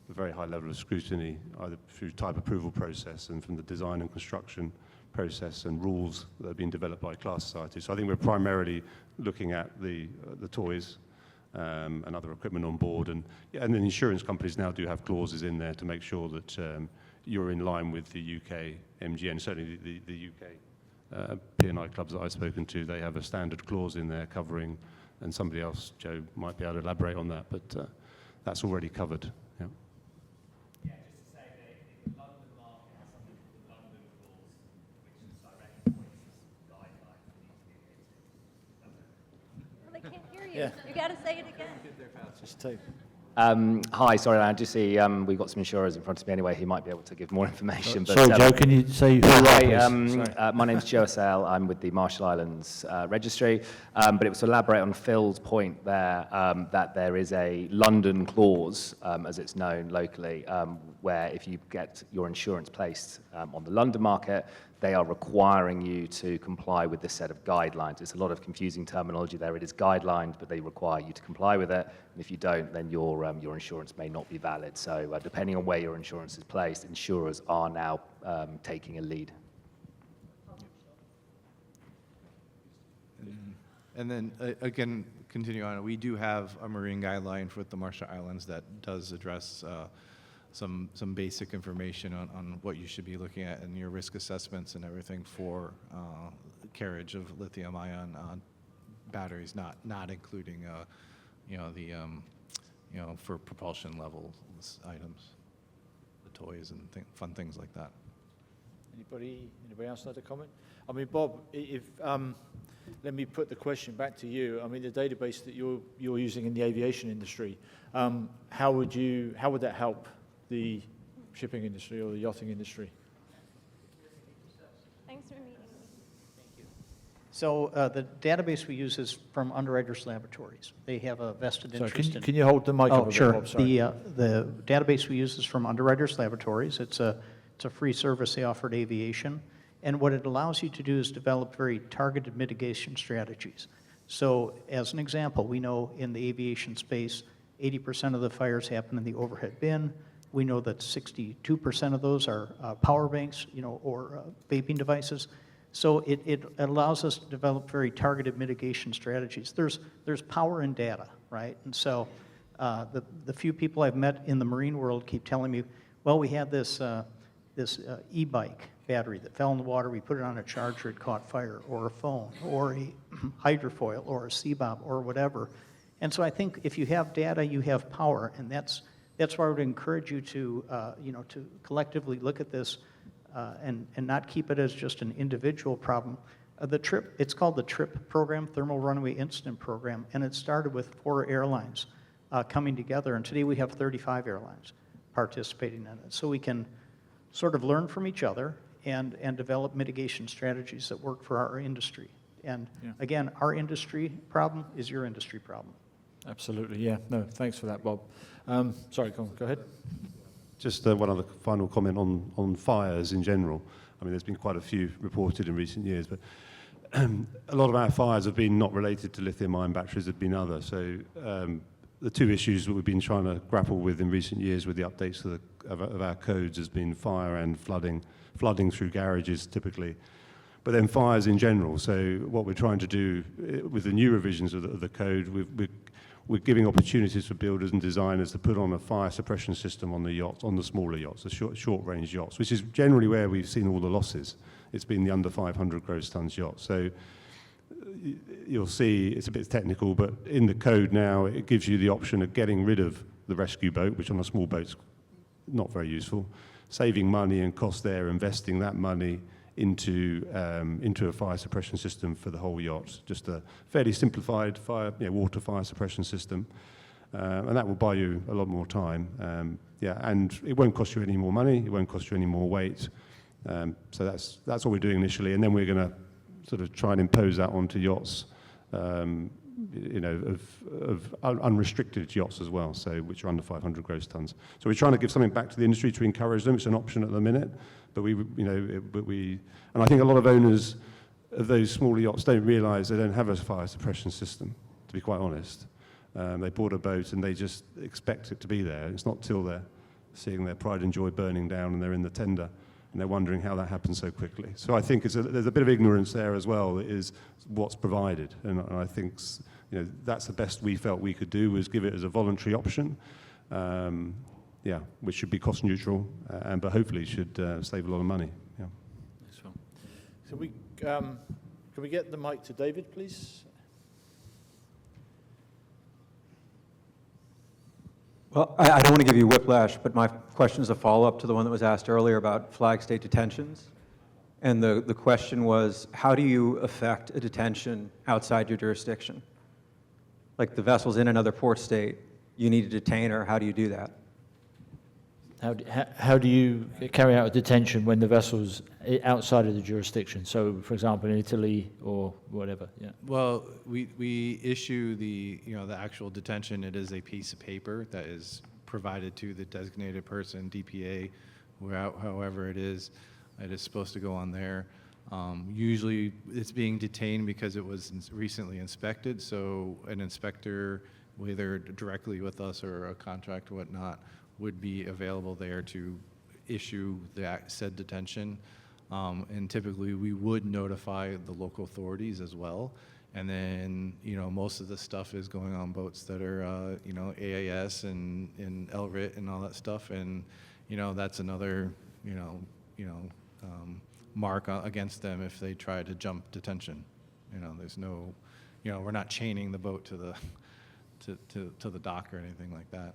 S6: a very high level of scrutiny, either through type approval process and from the design and construction process and rules that have been developed by class society. So I think we're primarily looking at the toys and other equipment on board, and then insurance companies now do have clauses in there to make sure that you're in line with the UK MGN, certainly the UK P&I clubs that I've spoken to, they have a standard clause in there covering, and somebody else, Joe, might be able to elaborate on that, but that's already covered. Yeah.
S12: Yeah, just to say that the London market has something called the London Clause, which is directly points as guidelines that need to be adhered to.
S13: Well, they can't hear you.
S2: Yeah.
S13: You got to say it again.
S2: Just take.
S12: Hi, sorry, I just see we've got some insurers in front of me anyway who might be able to give more information.
S2: Sorry, Joe, can you say who you are,
S12: my name's Joe Assel. I'm with the Marshall Islands Registry. But it was to elaborate on Phil's point there that there is a London clause, as it's known locally, where if you get your insurance placed on the London market, they are requiring you to comply with this set of guidelines. It's a lot of confusing terminology there. It is guidelines, but they require you to comply with it. And if you don't, then your insurance may not be valid. So depending on where your insurance is placed, insurers are now taking a lead.
S7: And then, again, continue on, we do have a marine guideline with the Marshall Islands that does address some basic information on what you should be looking at in your risk assessments and everything for carriage of lithium-ion batteries, not including for propulsion level items, the toys and fun things like that.
S2: Anybody else like to comment? I mean, Bob, if let me put the question back to you. I mean, the database that you're using in the aviation industry, how would that help the shipping industry or the yachting industry?
S13: Thanks for meeting me.
S11: So the database we use is from Underwriters Laboratories. They have a vested interest in.
S2: Can you hold the mic up a bit,
S11: sure.
S2: Bob? Sorry.
S11: The database we use is from Underwriters Laboratories. It's a free service they offer to aviation. And what it allows you to do is develop very targeted mitigation strategies. So as an example, we know in the aviation space, 80% of the fires happen in the overhead bin. We know that 62% of those are power banks, or vaping devices. So it allows us to develop very targeted mitigation strategies. There's power in data, right? And so the few people I've met in the marine world keep telling me, well, we had this e-bike battery that fell in the water. We put it on a charger, it caught fire, or a phone, or a hydrofoil, or a CBOB, or whatever. And so I think if you have data, you have power, and that's why I would encourage you to to collectively look at this and not keep it as just an individual problem. The TRIP, it's called the TRIP program, Thermal Runaway Incident Program, and it started with 4 airlines coming together, and today we have 35 airlines participating in it. So we can sort of learn from each other and develop mitigation strategies that work for our industry. And again, our industry problem is your industry problem.
S2: Absolutely, yeah. No, thanks for that, Bob. Sorry, go ahead.
S6: Just one other final comment on fires in general. I mean, there's been quite a few reported in recent years, but a lot of our fires have been not related to lithium-ion batteries, have been other. So the two issues that we've been trying to grapple with in recent years with the updates of our codes has been fire and flooding through garages typically, but then fires in general. So what we're trying to do with the new revisions of the code, we're giving opportunities for builders and designers to put on a fire suppression system on the yachts, on the smaller yachts, the short-range yachts, which is generally where we've seen all the losses. It's been the under 500 gross tons yachts. So you'll see, it's a bit technical, but in the code now, it gives you the option of getting rid of the rescue boat, which on a small boat's not very useful, saving money and cost there, investing that money into a fire suppression system for the whole yacht. Just a fairly simplified water fire suppression system, and that will buy you a lot more time. And it won't cost you any more money. It won't cost you any more weight. So that's what we're doing initially, and then we're going to sort of try and impose that onto yachts, of unrestricted yachts as well, so which are under 500 gross tons. So we're trying to give something back to the industry to encourage them. It's an option at the minute, but and I think a lot of owners of those smaller yachts don't realise they don't have a fire suppression system, to be quite honest. They bought a boat and they just expect it to be there. It's not till they're seeing their pride and joy burning down and they're in the tender and they're wondering how that happens so quickly. So I think there's a bit of ignorance there as well, is what's provided. And I think that's the best we felt we could do, was give it as a voluntary option, which should be cost neutral, but hopefully should save a lot of money. Yeah.
S2: So can we get the mic to David, please?
S14: Well, I don't want to give you whiplash, but my question is a follow-up to the one that was asked earlier about flag state detentions. And the question was, how do you affect a detention outside your jurisdiction? Like the vessel's in another port state, you need to detain her, how do you do that?
S2: How do you carry out a detention when the vessel's outside of the jurisdiction? So, for example, in Italy or whatever. Yeah.
S7: Well, we issue the actual detention. It is a piece of paper that is provided to the designated person, DPA, however it is supposed to go on there. Usually, it's being detained because it was recently inspected. So, an inspector, whether directly with us or a contract or whatnot, would be available there to issue that said detention. And typically we would notify the local authorities as well. And then, most of the stuff is going on boats that are, AAS and LRIT and all that stuff. And, that's another, mark against them if they try to jump detention. There's no, we're not chaining the boat to the dock or anything like that.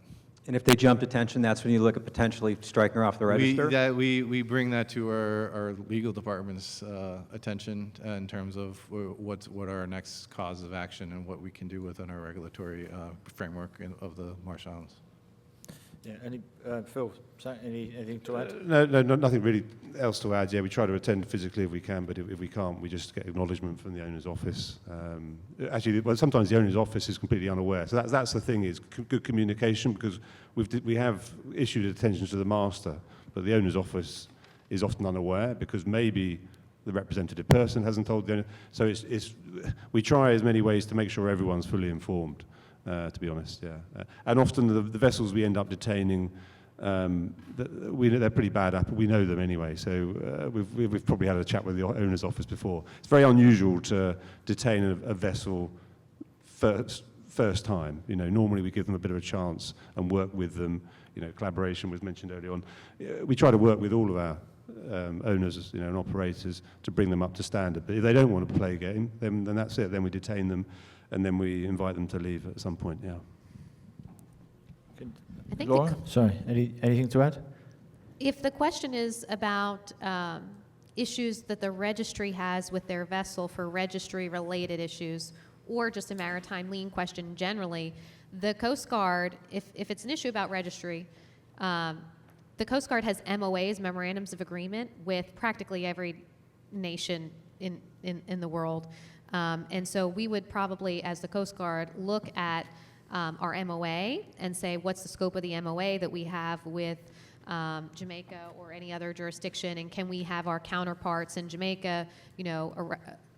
S14: And if they jump detention, that's when you look at potentially striking her off the register?
S7: We bring that to our legal department's attention in terms of what are our next causes of action and what we can do within our regulatory framework of the Marshall Islands.
S2: Yeah. Phil, anything to add?
S6: No, nothing really else to add. Yeah, we try to attend physically if we can, but if we can't, we just get acknowledgement from the owner's office. Sometimes the owner's office is completely unaware. So that's the thing, is good communication, because we have issued a detention to the master, but the owner's office is often unaware because maybe the representative person hasn't told the owner. So we try as many ways to make sure everyone's fully informed. To be honest, yeah. And often the vessels we end up detaining, they're pretty bad. We know them anyway, so we've probably had a chat with the owner's office before. It's very unusual to detain a vessel first time. Normally we give them a bit of a chance and work with them. Collaboration was mentioned earlier on. We try to work with all of our owners, and operators to bring them up to standard. But if they don't want to play a game, then that's it. Then we detain them. And then we invite them to leave at some point, yeah.
S4: I think
S2: Laura? Sorry, anything to add?
S4: if the question is about issues that the registry has with their vessel for registry-related issues, or just a maritime lien question generally, the Coast Guard, if it's an issue about registry, the Coast Guard has MOAs, memorandums of agreement, with practically every nation in the world. And so we would probably, as the Coast Guard, look at our MOA and say, what's the scope of the MOA that we have with Jamaica or any other jurisdiction, and can we have our counterparts in Jamaica,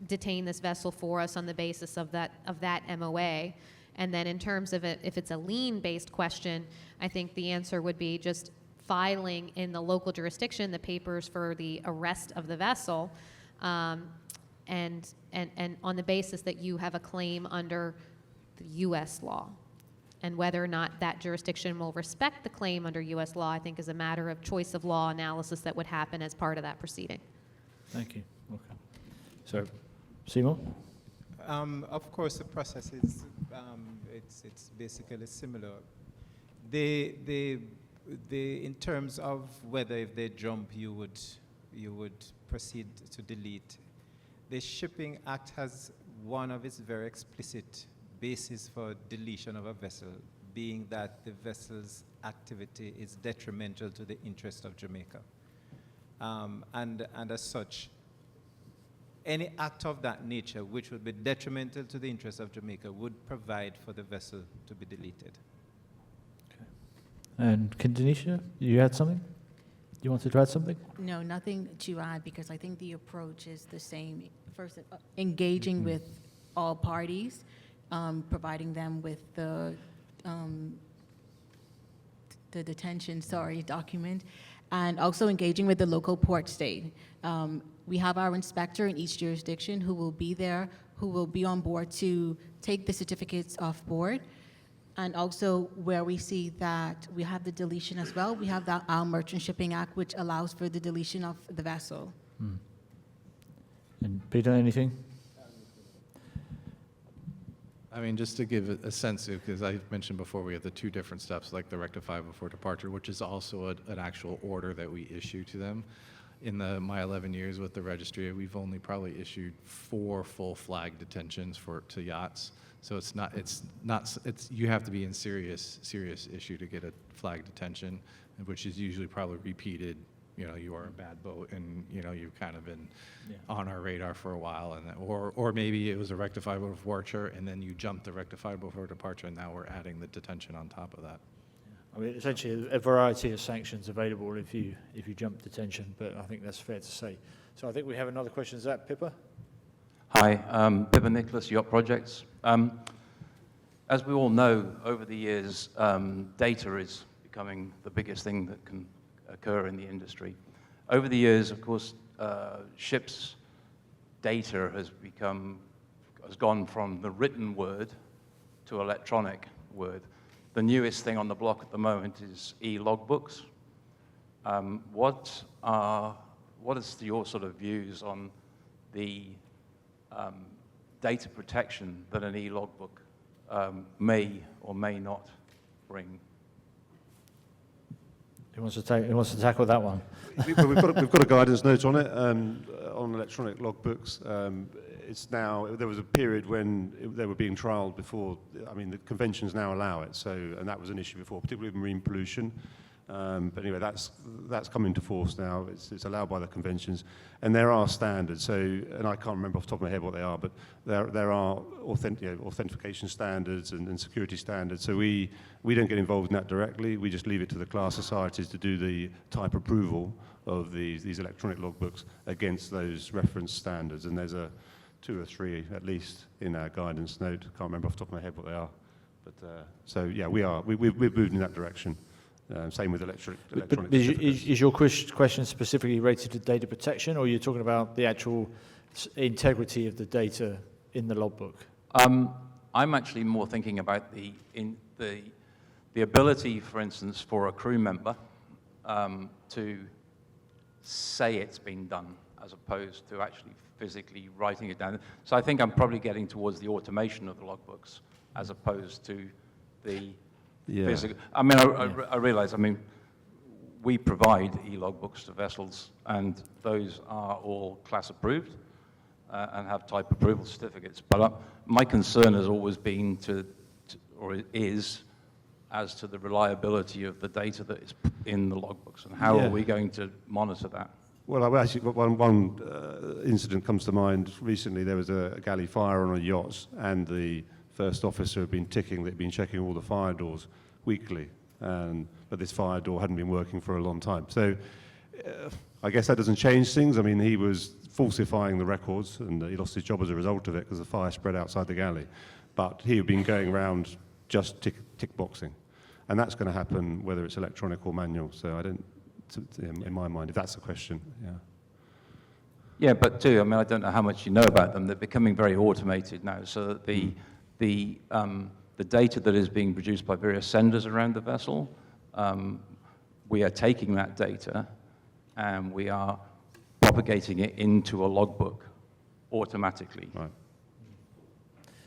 S4: detain this vessel for us on the basis of that MOA? And then in terms of it, if it's a lien-based question, I think the answer would be just filing in the local jurisdiction the papers for the arrest of the vessel, and on the basis that you have a claim under the U.S. law. And whether or not that jurisdiction will respect the claim under U.S. law, I think, is a matter of choice of law analysis that would happen as part of that proceeding.
S2: Thank you. Okay. So, Seymour?
S3: Of course, the process is it's basically similar. In terms of whether if they jump, you would proceed to delete. The Shipping Act has one of its very explicit basis for deletion of a vessel being that the vessel's activity is detrimental to the interest of Jamaica. And as such, any act of that nature which would be detrimental to the interest of Jamaica would provide for the vessel to be deleted.
S2: Okay. And Denisha, you had something? You wanted to add something?
S5: No, nothing to add, because I think the approach is the same. First, engaging with all parties, providing them with the detention, document, and also engaging with the local port state. We have our inspector in each jurisdiction who will be there, who will be on board to take the certificates off board. And also where we see that we have the deletion as well, we have our Merchant Shipping Act, which allows for the deletion of the vessel.
S2: And Peter, anything?
S7: I mean, just to give a sense, because I mentioned before, we have the two different steps, like the rectify before departure, which is also an actual order that we issue to them. In my 11 years with the registry, we've only probably issued 4 full flag detentions to yachts. So you have to be in serious issue to get a flag detention, which is usually probably repeated. You are a bad boat, and you've kind of been on our radar for a while, or maybe it was a rectify before departure, and then you jumped the rectify before departure, and now we're adding the detention on top of that.
S2: I mean, essentially a variety of sanctions available if you jump detention, but I think that's fair to say. So I think we have another question. Is that Pippa?
S15: Hi, Pippa Nicholas, Yacht Projects. As we all know, over the years, data is becoming the biggest thing that can occur in the industry. Over the years, of course, ships' data has gone from the written word to electronic word. The newest thing on the block at the moment is e-logbooks. What is your sort of views on the data protection that an e-logbook may or may not bring?
S2: Who wants to tackle that one?
S6: We've got a guidance note on it, on electronic logbooks. There was a period when they were being trialled before. I mean, the conventions now allow it, and that was an issue before, particularly with marine pollution. But anyway, that's come into force now. It's allowed by the conventions, and there are standards. And I can't remember off the top of my head what they are, but there are authentication standards and security standards. So we don't get involved in that directly. We just leave it to the class societies to do the type approval of these electronic logbooks against those reference standards. And there's 2 or 3 at least in our guidance note. I can't remember off the top of my head what they are. But we've moved in that direction. Same with electronic
S2: is your question specifically related to data protection, or you're talking about the actual integrity of the data in the logbook?
S15: I'm actually more thinking about the ability, for instance, for a crew member to say it's been done as opposed to actually physically writing it down. So I think I'm probably getting towards the automation of the logbooks as opposed to the physical. I mean, I realize, we provide e-logbooks to vessels, and those are all class approved and have type approval certificates. But my concern has always been or is, as to the reliability of the data that is in the logbooks, and how are we going to monitor that?
S6: Well, I've actually got one incident comes to mind. Recently, there was a galley fire on a yacht, and the first officer had been they'd been checking all the fire doors weekly, but this fire door hadn't been working for a long time. So I guess that doesn't change things. I mean, he was falsifying the records, and he lost his job as a result of it because the fire spread outside the galley. But he had been going around just tick boxing. And that's going to happen whether it's electronic or manual. So I don't, in my mind, if that's the question, yeah.
S15: Yeah, but too, I mean, I don't know how much you know about them. They're becoming very automated now, so that the data that is being produced by various senders around the vessel, we are taking that data and we are propagating it into a logbook automatically.
S6: Right.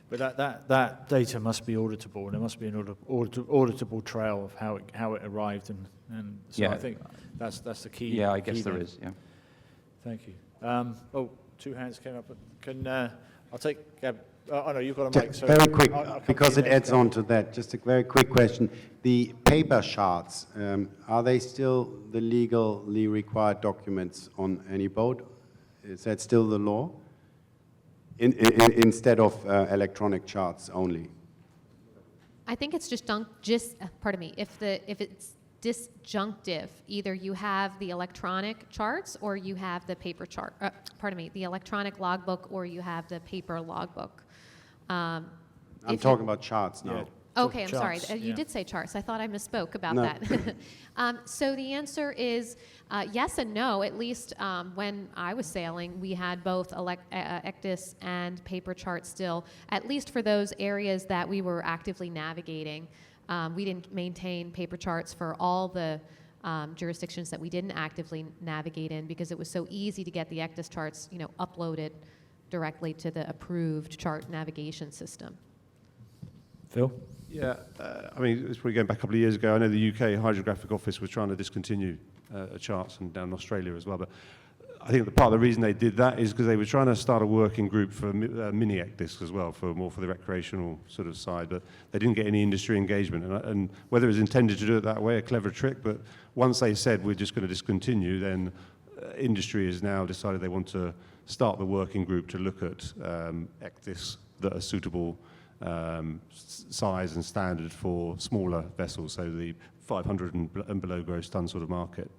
S2: But that data must be auditable, and there must be an auditable trail of how it arrived, and so
S15: Yeah.
S2: I think that's the key.
S15: Yeah, I guess
S2: key
S15: there
S2: there.
S15: is, yeah.
S2: Thank you. Two hands came up. I'll take Gab. Oh no, you've got a mic. So
S8: Very quick,
S2: I'll come
S8: because
S2: to
S8: it
S2: you
S8: adds
S2: next,
S8: on
S2: Gab.
S8: to that. Just a very quick question. The paper charts, are they still the legally required documents on any boat? Is that still the law? Instead of electronic charts only?
S4: I think it's pardon me, if it's disjunctive, either you have the electronic charts or you have the paper chart, the electronic logbook or you have the paper logbook.
S8: I'm talking about charts now.
S2: Yeah.
S4: Okay, I'm sorry.
S2: Charts,
S4: You
S2: yeah.
S4: did say charts. I thought I misspoke about
S8: No.
S4: that. So the answer is yes and no. At least when I was sailing, we had both ECDIS and paper charts still, at least for those areas that we were actively navigating. We didn't maintain paper charts for all the jurisdictions that we didn't actively navigate in because it was so easy to get the ECDIS charts, uploaded directly to the approved chart navigation system.
S2: Phil?
S6: Yeah, I mean, it's probably going back a couple of years ago. I know the UK Hydrographic Office was trying to discontinue charts, and down in Australia as well. But I think part of the reason they did that is because they were trying to start a working group for mini ECDIS as well, for the recreational sort of side. But they didn't get any industry engagement. And whether it was intended to do it that way, a clever trick. But once they said we're just going to discontinue, then industry has now decided they want to start the working group to look at ECDIS that are suitable size and standard for smaller vessels, so the 500 and below gross ton sort of market.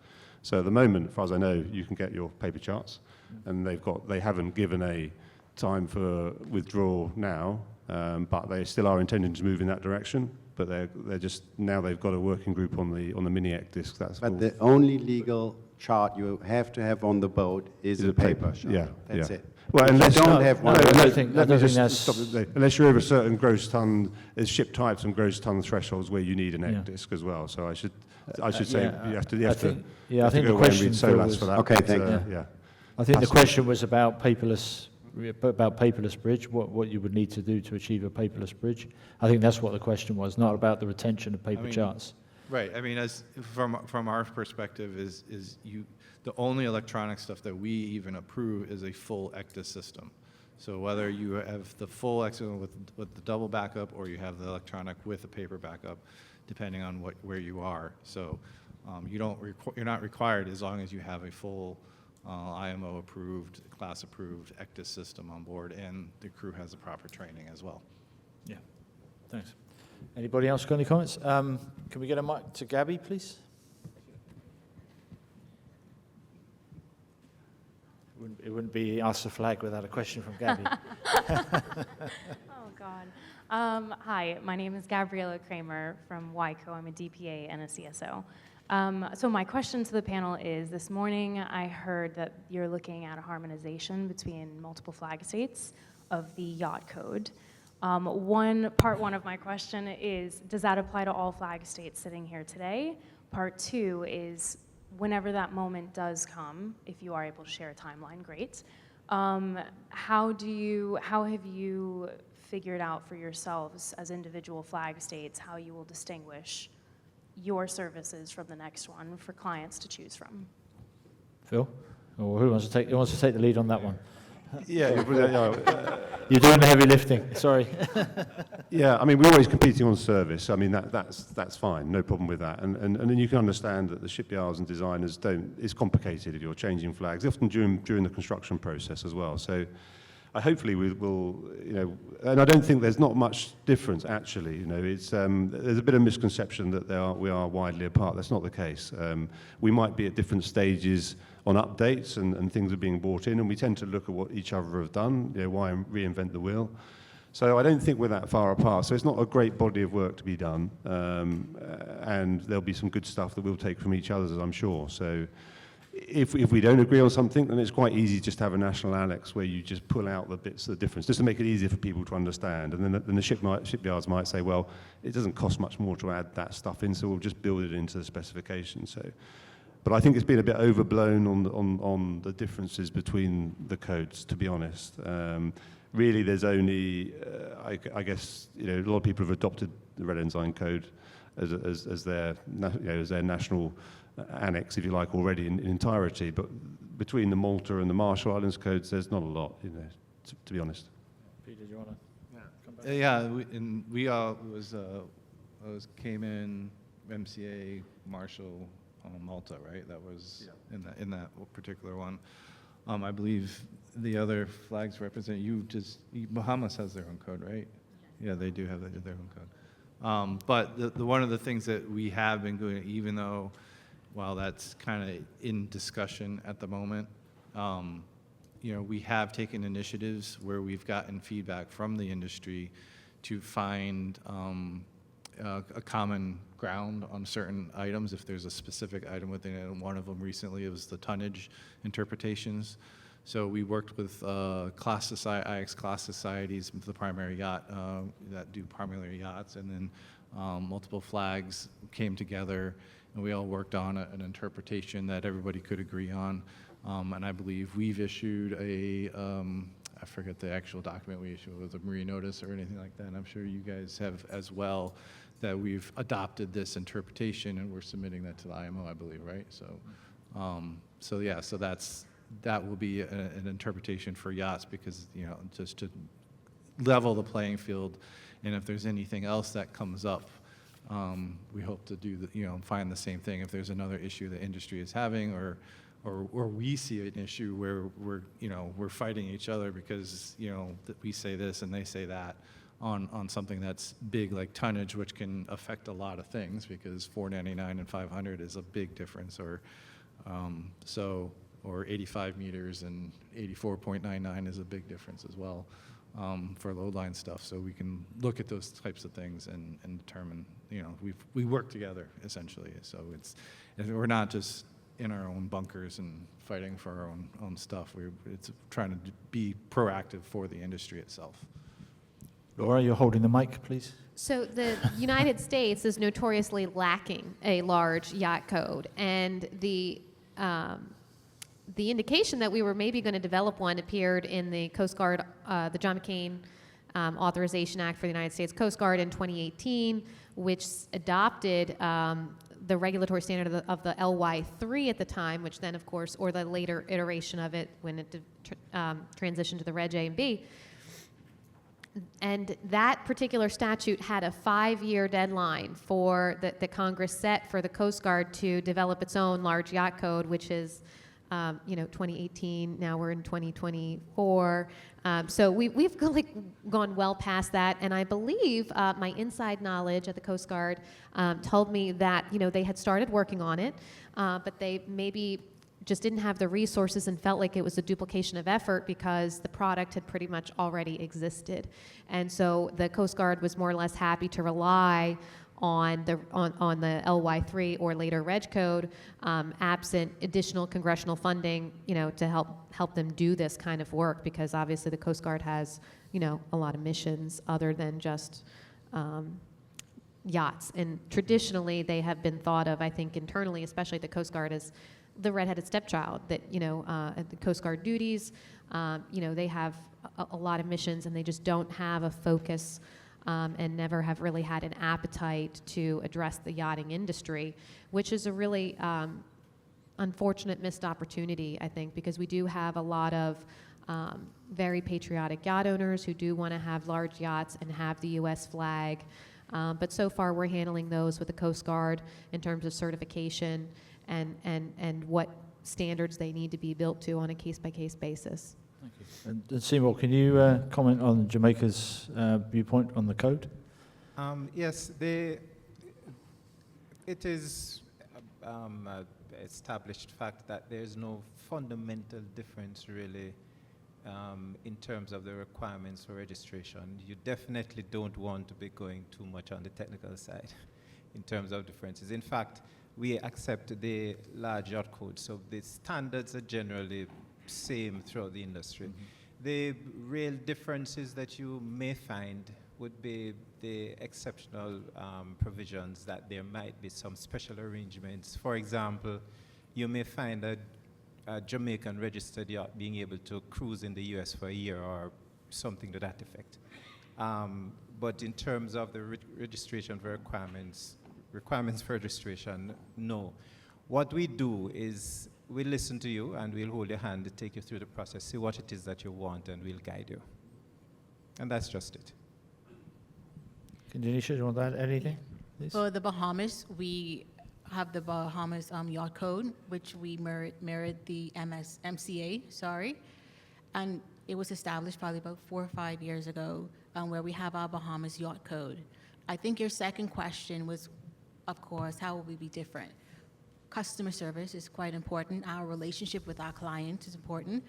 S6: So at the moment, as far as I know, you can get your paper charts, and they haven't given a time for withdrawal now, but they still are intending to move in that direction. But they're just now they've got a working group on the mini ECDIS.
S8: But the only legal chart you have to have on the boat is a paper chart.
S6: Yeah,
S8: That's
S6: yeah.
S8: it.
S6: Well,
S8: If
S6: unless
S8: you don't have one.
S6: Unless you're over certain gross ton, there's ship types and gross ton thresholds where you need an
S2: Yeah.
S6: ECDIS as well. So I should say
S2: yeah,
S6: you have to
S2: I think
S6: go
S2: the
S6: away and
S2: question,
S6: read
S2: Phil,
S6: SOLAS
S2: was-
S6: for that.
S8: Okay,
S6: but,
S8: thank you.
S6: Yeah.
S2: I think the
S6: That's-
S2: question was about paperless bridge, what you would need to do to achieve a paperless bridge. I think that's what the question was, not about the retention of paper charts.
S7: Right. I mean, as from our perspective, is the only electronic stuff that we even approve is a full ECDIS system. So whether you have the full ECDIS with the double backup, or you have the electronic with the paper backup, depending on where you are. So you're not required as long as you have a full IMO approved, class approved ECDIS system on board, and the crew has the proper training as well.
S2: Yeah, thanks. Anybody else got any comments? Can we get a mic to Gabby, please? It wouldn't be Ask the Flag without a question from Gabby.
S16: Oh, God. Hi, my name is Gabriella Kramer from WICO. I'm a DPA and a CSO. So my question to the panel is, this morning I heard that you're looking at a harmonization between multiple flag states of the yacht code. Part one of my question is, does that apply to all flag states sitting here today? Part two is, whenever that moment does come, if you are able to share a timeline, great. How have you figured out for yourselves as individual flag states how you will distinguish your services from the next one for clients to choose from?
S2: Phil? Or who wants to take the lead on that one?
S6: Yeah,
S2: You're doing the heavy lifting, sorry.
S6: yeah. I mean, we're always competing on service. I mean, that's fine, no problem with that. And then you can understand that the shipyards and designers don't. It's complicated if you're changing flags, often during the construction process as well. So, hopefully we will, and I don't think there's not much difference actually. It's there's a bit of misconception that we are widely apart. That's not the case. We might be at different stages on updates and things are being brought in, and we tend to look at what each other have done. Why reinvent the wheel? So I don't think we're that far apart. So it's not a great body of work to be done, and there'll be some good stuff that we'll take from each other, as I'm sure. So. If we don't agree on something, then it's quite easy just to have a national annex where you just pull out the bits of the difference, just to make it easier for people to understand. And then the shipyards might say, well, it doesn't cost much more to add that stuff in, so we'll just build it into the specification. But I think it's been a bit overblown on the differences between the codes, to be honest. Really, there's only, I guess, a lot of people have adopted the Red Ensign Code as their national annex, if you like, already in entirety, but between the Malta and the Marshall Islands codes, there's not a lot, to be honest.
S2: Peter, do you want to come back?
S7: Yeah, we all came in MCA, Marshall, Malta, right? That was in that particular one. I believe the other flags represent Bahamas has their own code, right? Yeah, they do have their own code. But one of the things that we have been doing, even though while that's kind of in discussion at the moment, we have taken initiatives where we've gotten feedback from the industry to find a common ground on certain items. If there's a specific item within it, and one of them recently was the tonnage interpretations. So we worked with IX class societies, the primary yacht that do primary yachts, and then multiple flags came together, and we all worked on an interpretation that everybody could agree on. And I believe we've issued I forget the actual document we issued, was a marine notice or anything like that. And I'm sure you guys have as well, that we've adopted this interpretation and we're submitting that to the IMO, I believe, right? So that will be an interpretation for yachts because, just to level the playing field. And if there's anything else that comes up, we hope to do find the same thing. If there's another issue the industry is having, or we see an issue where we're fighting each other because that we say this and they say that on something that's big like tonnage, which can affect a lot of things because 499 and 500 is a big difference, or 85 meters and 84.99 is a big difference as well. For load line stuff, so we can look at those types of things and determine, we work together essentially. So we're not just in our own bunkers and fighting for our own stuff. It's trying to be proactive for the industry itself.
S2: Laura, you're holding the mic, please.
S4: So the United States is notoriously lacking a large yacht code, and the indication that we were maybe going to develop one appeared in the Coast Guard, the John McCain Authorization Act for the United States Coast Guard in 2018, which adopted the regulatory standard of the LY3 at the time, which then, of course, or the later iteration of it when it transitioned to the Reg A and B. And that particular statute had a 5-year deadline for the Congress set for the Coast Guard to develop its own large yacht code, which is 2018, now we're in 2024. So we've gone well past that, and I believe my inside knowledge at the Coast Guard told me that they had started working on it, but they maybe just didn't have the resources and felt like it was a duplication of effort because the product had pretty much already existed. And so the Coast Guard was more or less happy to rely on the LY3 or later Reg Code, absent additional congressional funding, to help them do this kind of work, because obviously the Coast Guard has, a lot of missions other than just yachts. And traditionally, they have been thought of, I think, internally, especially the Coast Guard, as the redheaded stepchild. That the Coast Guard duties, they have a lot of missions, and they just don't have a focus and never have really had an appetite to address the yachting industry, which is a really unfortunate missed opportunity, I think, because we do have a lot of very patriotic yacht owners who do want to have large yachts and have the U.S. flag. But so far, we're handling those with the Coast Guard in terms of certification and what standards they need to be built to on a case-by-case basis.
S2: Thank you. And Seymour, can you comment on Jamaica's viewpoint on the code?
S3: Yes, it is established fact that there's no fundamental difference really in terms of the requirements for registration. You definitely don't want to be going too much on the technical side in terms of differences. In fact, we accept the large yacht code, so the standards are generally same throughout the industry. Mm-hmm. The real differences that you may find would be the exceptional provisions that there might be some special arrangements. For example, you may find a Jamaican registered yacht being able to cruise in the US for a year or something to that effect. But in terms of the registration for requirements for registration, no. What we do is we listen to you and we'll hold your hand to take you through the process, see what it is that you want, and we'll guide you. And that's just it.
S2: Denisha, do you want to add anything? Please?
S5: For the Bahamas, we have the Bahamas Yacht Code, which we mirrored the MCA, and it was established probably about 4 or 5 years ago, where we have our Bahamas Yacht Code. I think your second question was, of course, how will we be different? Customer service is quite important. Our relationship with our clients is important.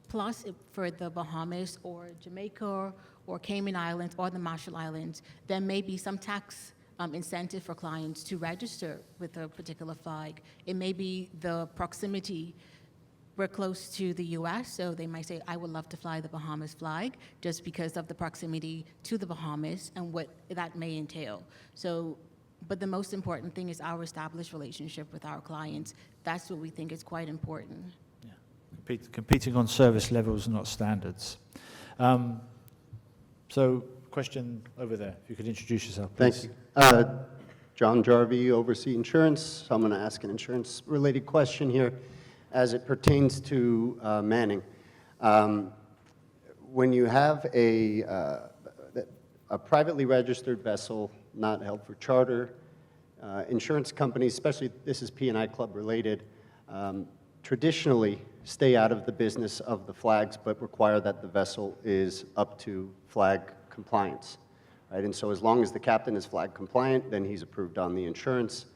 S5: Plus, for the Bahamas or Jamaica or Cayman Islands or the Marshall Islands, there may be some tax incentive for clients to register with a particular flag. It may be the proximity. We're close to the U.S., so they might say, I would love to fly the Bahamas flag just because of the proximity to the Bahamas and what that may entail. So, but the most important thing is our established relationship with our clients. That's what we think is quite important.
S2: Yeah. Competing on service levels, not standards. So, question over there. If you could introduce yourself, please.
S17: Thank you. John Jarvie, oversee insurance. So I'm going to ask an insurance-related question here as it pertains to manning. When you have a privately registered vessel not held for charter, insurance companies, especially this is P&I Club related, traditionally stay out of the business of the flags but require that the vessel is up to flag compliance. Right? And so as long as the captain is flag compliant, then he's approved on the insurance.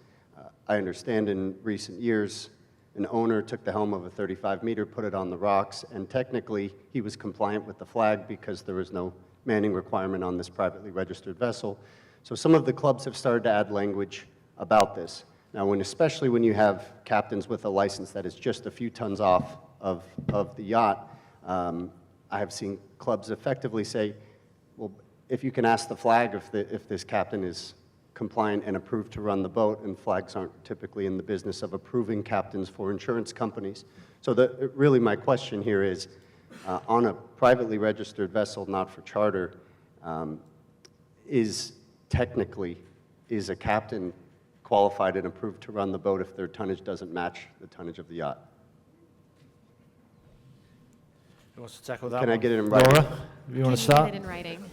S17: I understand in recent years, an owner took the helm of a 35-meter, put it on the rocks, and technically he was compliant with the flag because there was no manning requirement on this privately registered vessel. So some of the clubs have started to add language about this. Now, especially when you have captains with a license that is just a few tons off of the yacht, I have seen clubs effectively say, well, if you can ask the flag if this captain is compliant and approved to run the boat, and flags aren't typically in the business of approving captains for insurance companies. So really my question here is, on a privately registered vessel not for charter, is a captain qualified and approved to run the boat if their tonnage doesn't match the tonnage of the yacht?
S2: Who wants to tackle that
S17: Can
S2: one?
S17: I get it in writing?
S2: Laura, if you want to start?
S4: Get it in writing.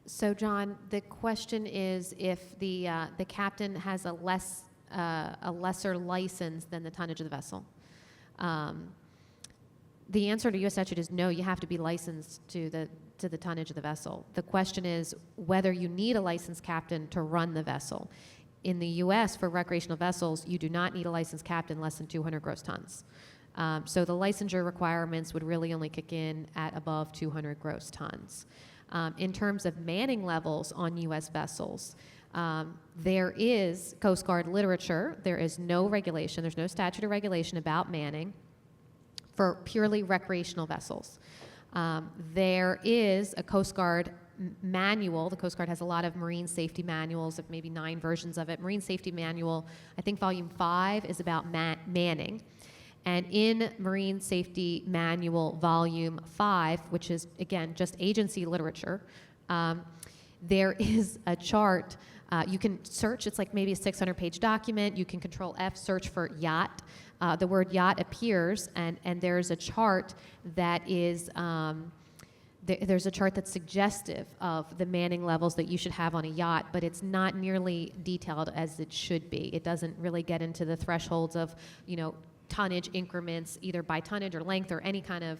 S4: So, John, the question is if the captain has a lesser license than the tonnage of the vessel. The answer to U.S. statute is no. You have to be licensed to the tonnage of the vessel. The question is whether you need a licensed captain to run the vessel. In the U.S., for recreational vessels, you do not need a licensed captain less than 200 gross tons. So the licensure requirements would really only kick in at above 200 gross tons. In terms of manning levels on U.S. vessels, there is Coast Guard literature. There is no regulation. There's no statute or regulation about manning for purely recreational vessels. There is a Coast Guard manual. The Coast Guard has a lot of marine safety manuals, of maybe 9 versions of it. Marine Safety Manual, I think Volume 5 is about manning. And in Marine Safety Manual Volume 5, which is, again, just agency literature, there is a chart. You can search, it's like maybe a 600-page document. You can Control F, search for yacht. The word yacht appears, and there's a chart that is, there's a chart that's suggestive of the manning levels that you should have on a yacht, but it's not nearly detailed as it should be. It doesn't really get into the thresholds of, tonnage increments, either by tonnage or length or any kind of,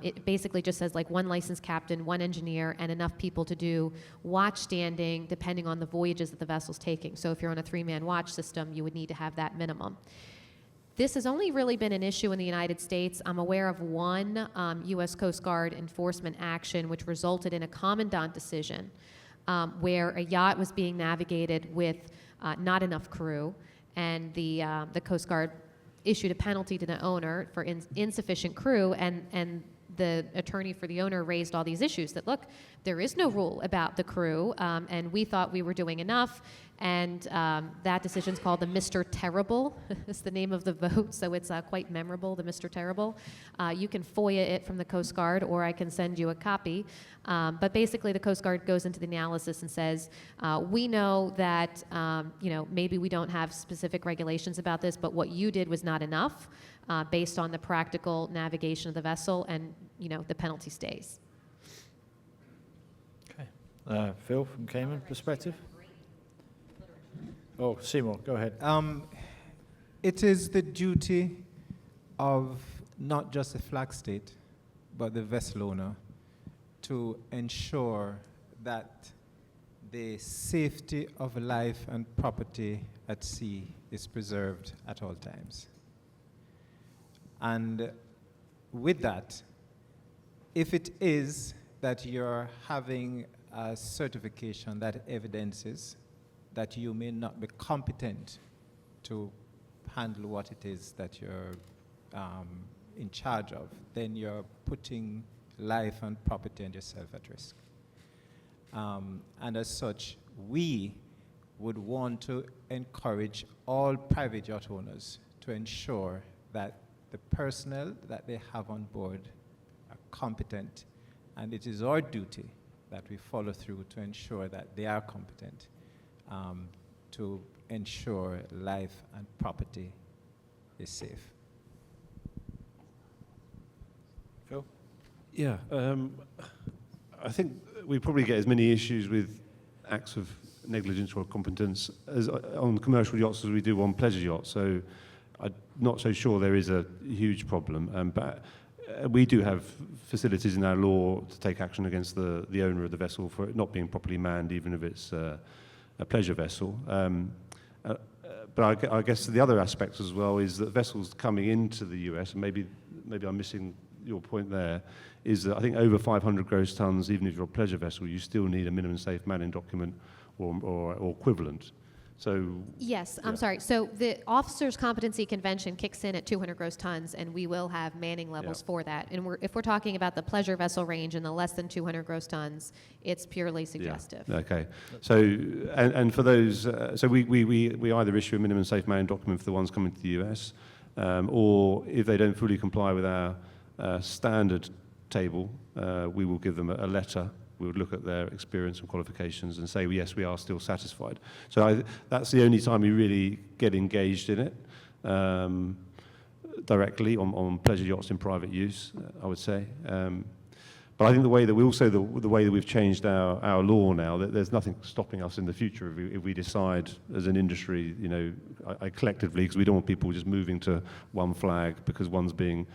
S4: it basically just says like one licensed captain, one engineer, and enough people to do watch standing depending on the voyages that the vessel's taking. So if you're on a 3-man watch system, you would need to have that minimum. This has only really been an issue in the United States. I'm aware of one U.S. Coast Guard enforcement action which resulted in a commandant decision where a yacht was being navigated with not enough crew, and the Coast Guard issued a penalty to the owner for insufficient crew, and the attorney for the owner raised all these issues that, look, there is no rule about the crew, and we thought we were doing enough, and that decision's called the Mr. Terrible. It's the name of the vote, so it's quite memorable, the Mr. Terrible. You can FOIA it from the Coast Guard, or I can send you a copy. But basically, the Coast Guard goes into the analysis and says, we know that, maybe we don't have specific regulations about this, but what you did was not enough based on the practical navigation of the vessel, and, the penalty stays.
S2: Okay. Phil, from Cayman perspective? Oh, Seymour, go ahead.
S3: It is the duty of not just the flag state, but the vessel owner to ensure that the safety of life and property at sea is preserved at all times. And with that, if it is that you're having a certification that evidences that you may not be competent to handle what it is that you're in charge of, then you're putting life and property and yourself at risk. And as such, we would want to encourage all private yacht owners to ensure that the personnel that they have on board are competent, and it is our duty that we follow through to ensure that they are competent, to ensure life and property is safe.
S2: Phil?
S6: Yeah, I think we probably get as many issues with acts of negligence or competence as on commercial yachts as we do on pleasure yachts. So I'm not so sure there is a huge problem. But we do have facilities in our law to take action against the owner of the vessel for it not being properly manned, even if it's a pleasure vessel. But I guess the other aspect as well is that vessels coming into the US, and maybe I'm missing your point there, is that I think over 500 gross tons, even if you're a pleasure vessel, you still need a minimum safe manning document or equivalent. So
S4: yes, I'm sorry. So the Officers Competency Convention kicks in at 200 gross tons, and we will have manning levels for that. And if we're talking about the pleasure vessel range and the less than 200 gross tons, it's purely suggestive.
S6: Yeah. Okay. So and for those, so we either issue a minimum safe manning document for the ones coming to the US, or if they don't fully comply with our standard table, we will give them a letter. We would look at their experience and qualifications and say, well, yes, we are still satisfied. So that's the only time we really get engaged in it directly on pleasure yachts in private use, I would say. But I think the way that the way that we've changed our law now, that there's nothing stopping us in the future if we decide as an industry, collectively, because we don't want people just moving to one flag because one's being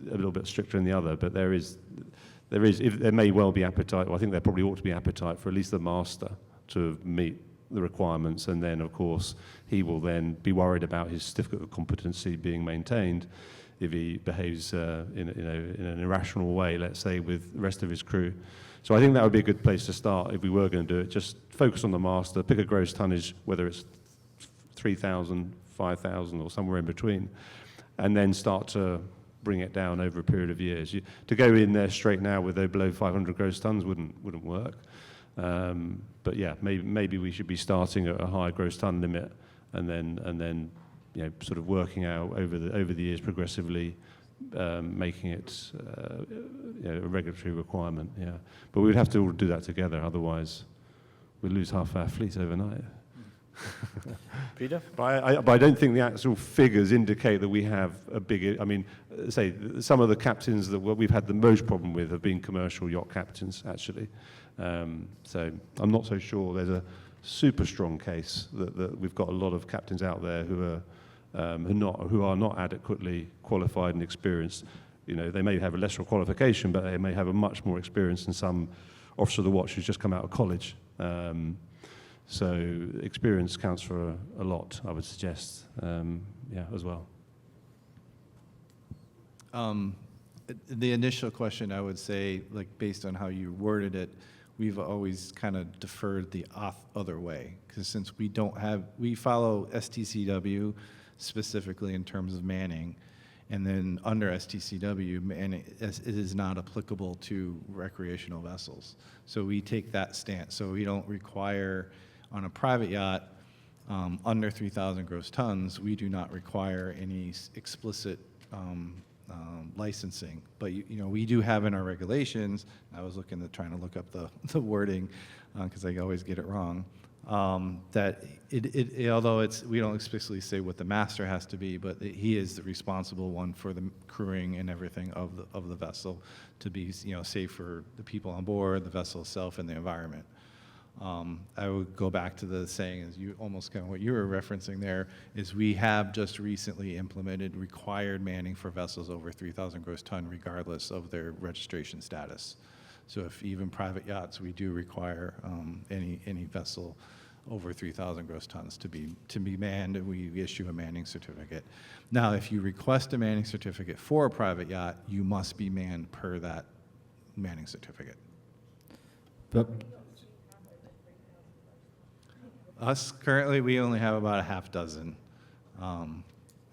S6: a little bit stricter than the other. But there may well be appetite, or I think there probably ought to be appetite for at least the master to meet the requirements, and then, of course, he will then be worried about his certificate of competency being maintained if he behaves in an irrational way, let's say, with the rest of his crew. So I think that would be a good place to start if we were going to do it. Just focus on the master, pick a gross tonnage, whether it's 3,000, 5,000, or somewhere in between, and then start to bring it down over a period of years. To go in there straight now with below 500 gross tons wouldn't work. But yeah, maybe we should be starting at a higher gross ton limit, and then sort of working out over the years progressively, making it a regulatory requirement. Yeah, but we would have to all do that together. Otherwise, we'd lose half our fleet overnight.
S2: Peter?
S6: But I don't think the actual figures indicate that we have a big. I mean, say some of the captains that we've had the most problem with have been commercial yacht captains, actually. So I'm not so sure there's a super strong case that we've got a lot of captains out there who are not adequately qualified and experienced. They may have a lesser qualification, but they may have a much more experience than some officer of the watch who's just come out of college. So experience counts for a lot, I would suggest, as well.
S7: The initial question, I would say, like based on how you worded it, we've always kind of deferred the other way, because since we follow STCW specifically in terms of manning, and then under STCW, it is not applicable to recreational vessels. So we take that stance. So we don't require, on a private yacht, under 3,000 gross tons, we do not require any explicit licensing. But we do have in our regulations, I was trying to look up the wording, because I always get it wrong, that although we don't explicitly say what the master has to be, but he is the responsible one for the crewing and everything of the vessel to be safe for the people on board, the vessel itself, and the environment. I would go back to the saying, as you almost kind of what you were referencing there, is we have just recently implemented required manning for vessels over 3,000 gross ton, regardless of their registration status. So if even private yachts, we do require any vessel over 3,000 gross tons to be manned, and we issue a manning certificate. Now, if you request a manning certificate for a private yacht, you must be manned per that manning certificate.
S2: But
S7: us currently, we only have about a half dozen,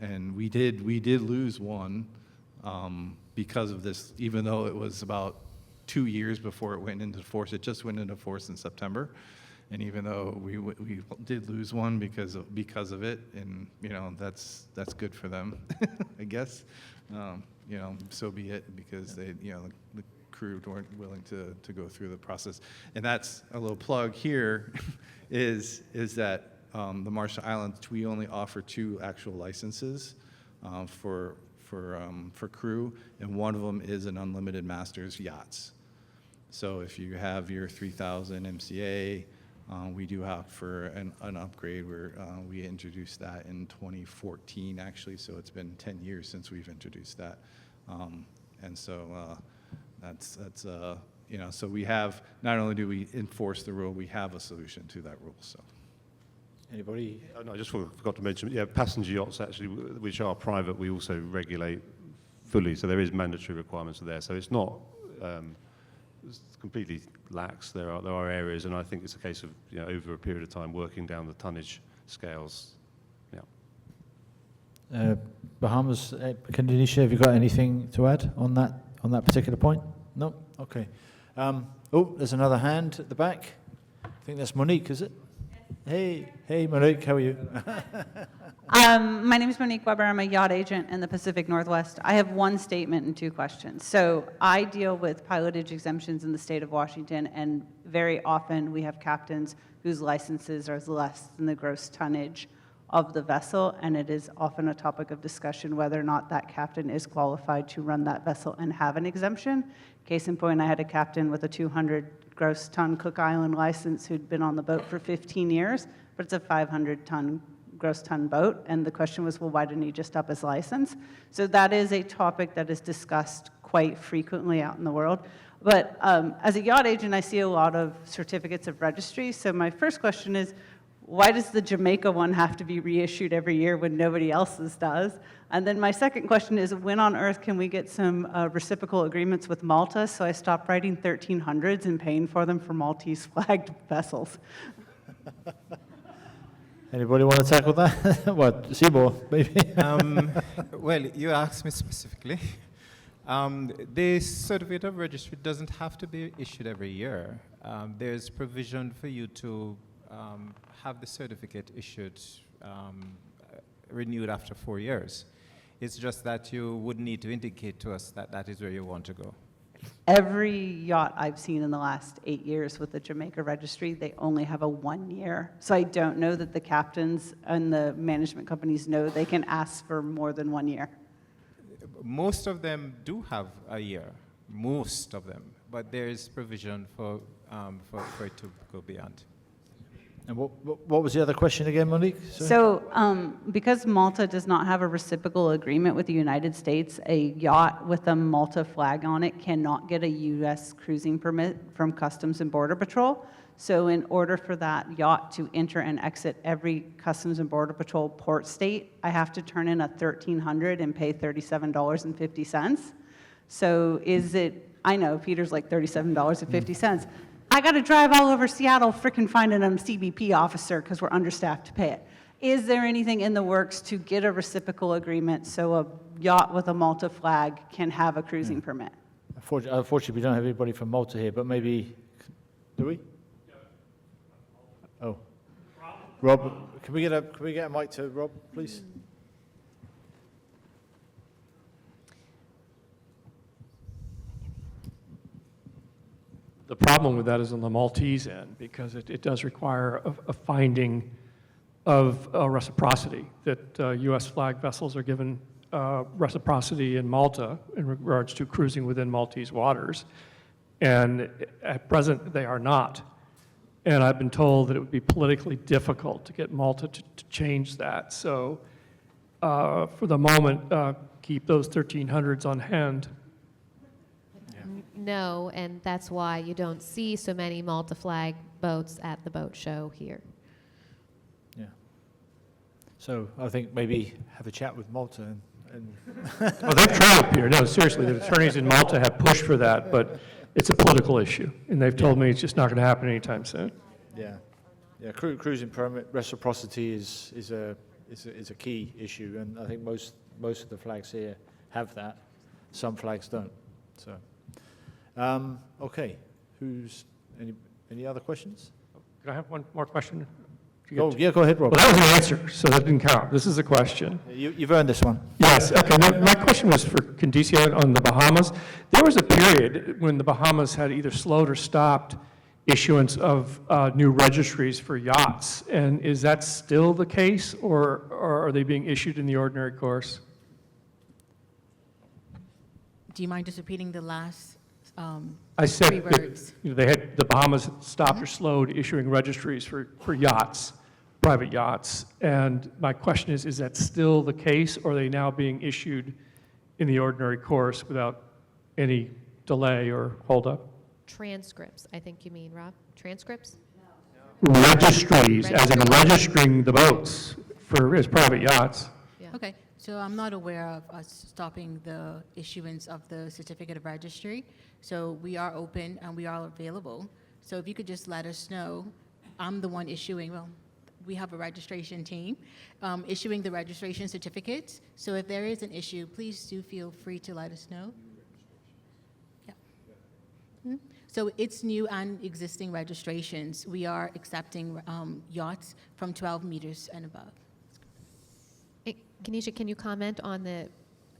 S7: and we did lose one because of this. Even though it was about 2 years before it went into force, it just went into force in September, and even though we did lose one because of it, and that's good for them, I guess. So be it, because they the crew weren't willing to go through the process. And that's a little plug here, is that the Marshall Islands, we only offer 2 actual licenses for crew, and one of them is an unlimited master's yachts. So if you have your 3,000 MCA, we do have for an upgrade where we introduced that in 2014, actually, so it's been 10 years since we've introduced that. And so that's so we have, not only do we enforce the rule, we have a solution to that rule. So,
S2: anybody?
S6: Oh, no, I just forgot to mention, passenger yachts actually, which are private, we also regulate fully. So there is mandatory requirements there. So it's not it's completely lax. There are areas, and I think it's a case of over a period of time working down the tonnage scales. Yeah.
S2: Bahamas, Candice, have you got anything to add on that particular point? No? Okay. There's another hand at the back. I think that's Monique, is it? Yes. Hey, Monique, how are you?
S18: My name is Monique Weber. I'm a yacht agent in the Pacific Northwest. I have one statement and 2 questions. So I deal with pilotage exemptions in the state of Washington, and very often we have captains whose licenses are less than the gross tonnage of the vessel, and it is often a topic of discussion whether or not that captain is qualified to run that vessel and have an exemption. Case in point, I had a captain with a 200 gross ton Cook Island license who'd been on the boat for 15 years, but it's a 500 gross ton boat, and the question was, well, why didn't he just up his license? So that is a topic that is discussed quite frequently out in the world. But as a yacht agent, I see a lot of certificates of registry. So my first question is, why does the Jamaica one have to be reissued every year when nobody else's does? And then my second question is, when on earth can we get some reciprocal agreements with Malta so I stop writing 1300s and paying for them for Maltese flagged vessels?
S2: Anybody want to tackle that? What, Seymour, maybe?
S3: Well, you asked me specifically. The certificate of registry doesn't have to be issued every year. There's provision for you to have the certificate issued renewed after 4 years. It's just that you would need to indicate to us that that is where you want to go.
S18: Every yacht I've seen in the last 8 years with the Jamaica Registry, they only have a 1 year. So I don't know that the captains and the management companies know they can ask for more than 1 year.
S3: Most of them do have a year, most of them, but there is provision for it to go beyond.
S2: And what was the other question again, Monique? Sorry.
S18: So because Malta does not have a reciprocal agreement with the United States, a yacht with a Malta flag on it cannot get a U.S. cruising permit from Customs and Border Patrol. So in order for that yacht to enter and exit every Customs and Border Patrol port state, I have to turn in a $1,300 and pay $37.50. So is it, I know Peter's like $37.50. I got to drive all over Seattle frickin' finding a CBP officer because we're understaffed to pay it. Is there anything in the works to get a reciprocal agreement so a yacht with a Malta flag can have a cruising permit?
S2: Unfortunately, we don't have anybody from Malta here, but maybe, do we? Oh. Rob, can we get a mic to Rob, please?
S19: The problem with that is on the Maltese end, because it does require a finding of reciprocity, that U.S. flag vessels are given reciprocity in Malta in regards to cruising within Maltese waters. And at present, they are not. And I've been told that it would be politically difficult to get Malta to change that. So for the moment, keep those 1300s on hand.
S4: No, and that's why you don't see so many Malta flag boats at the boat show here.
S2: Yeah. So I think maybe have a chat with Malta and
S19: Well, they've tried, Peter. No, seriously, the attorneys in Malta have pushed for that, but it's a political issue, and they've told me it's just not going to happen anytime soon.
S2: Yeah, yeah. Cruising permit reciprocity is a key issue, and I think most of the flags here have that. Some flags don't. So, okay. Any other questions?
S19: Can I have one more question?
S2: Oh, yeah, go ahead, Rob.
S19: Well, that was an answer, so that didn't count. This is a question.
S2: You've earned this one.
S19: Yes, okay. My question was for Condicio on the Bahamas. There was a period when the Bahamas had either slowed or stopped issuance of new registries for yachts. And is that still the case, or are they being issued in the ordinary course?
S5: Do you mind just repeating the last
S19: I said
S5: three
S19: that,
S5: words?
S19: the Bahamas had stopped or slowed issuing registries for yachts, private yachts. And my question is that still the case, or are they now being issued in the ordinary course without any delay or holdup?
S4: Transcripts, I think you mean, Rob? Transcripts?
S19: Registries, as in registering the boats as private yachts.
S5: Okay, so I'm not aware of us stopping the issuance of the certificate of registry. So we are open and we are available. So if you could just let us know, I'm the one issuing, well, we have a registration team issuing the registration certificates. So if there is an issue, please do feel free to let us know. Yeah. So it's new and existing registrations. We are accepting yachts from 12 meters and above.
S4: Kenesha, can you comment on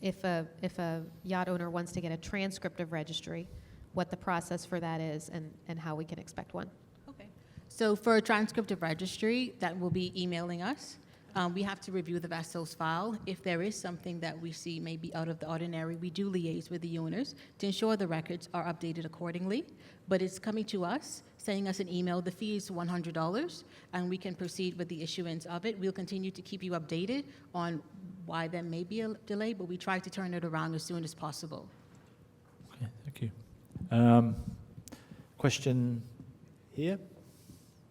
S4: if a yacht owner wants to get a transcript of registry, what the process for that is and how we can expect one?
S5: Okay. So for a transcript of registry, that will be emailing us. We have to review the vessel's file. If there is something that we see may be out of the ordinary, we do liaise with the owners to ensure the records are updated accordingly. But it's coming to us, sending us an email. The fee is $100, and we can proceed with the issuance of it. We'll continue to keep you updated on why there may be a delay, but we try to turn it around as soon as possible.
S2: Okay, thank you. Question here?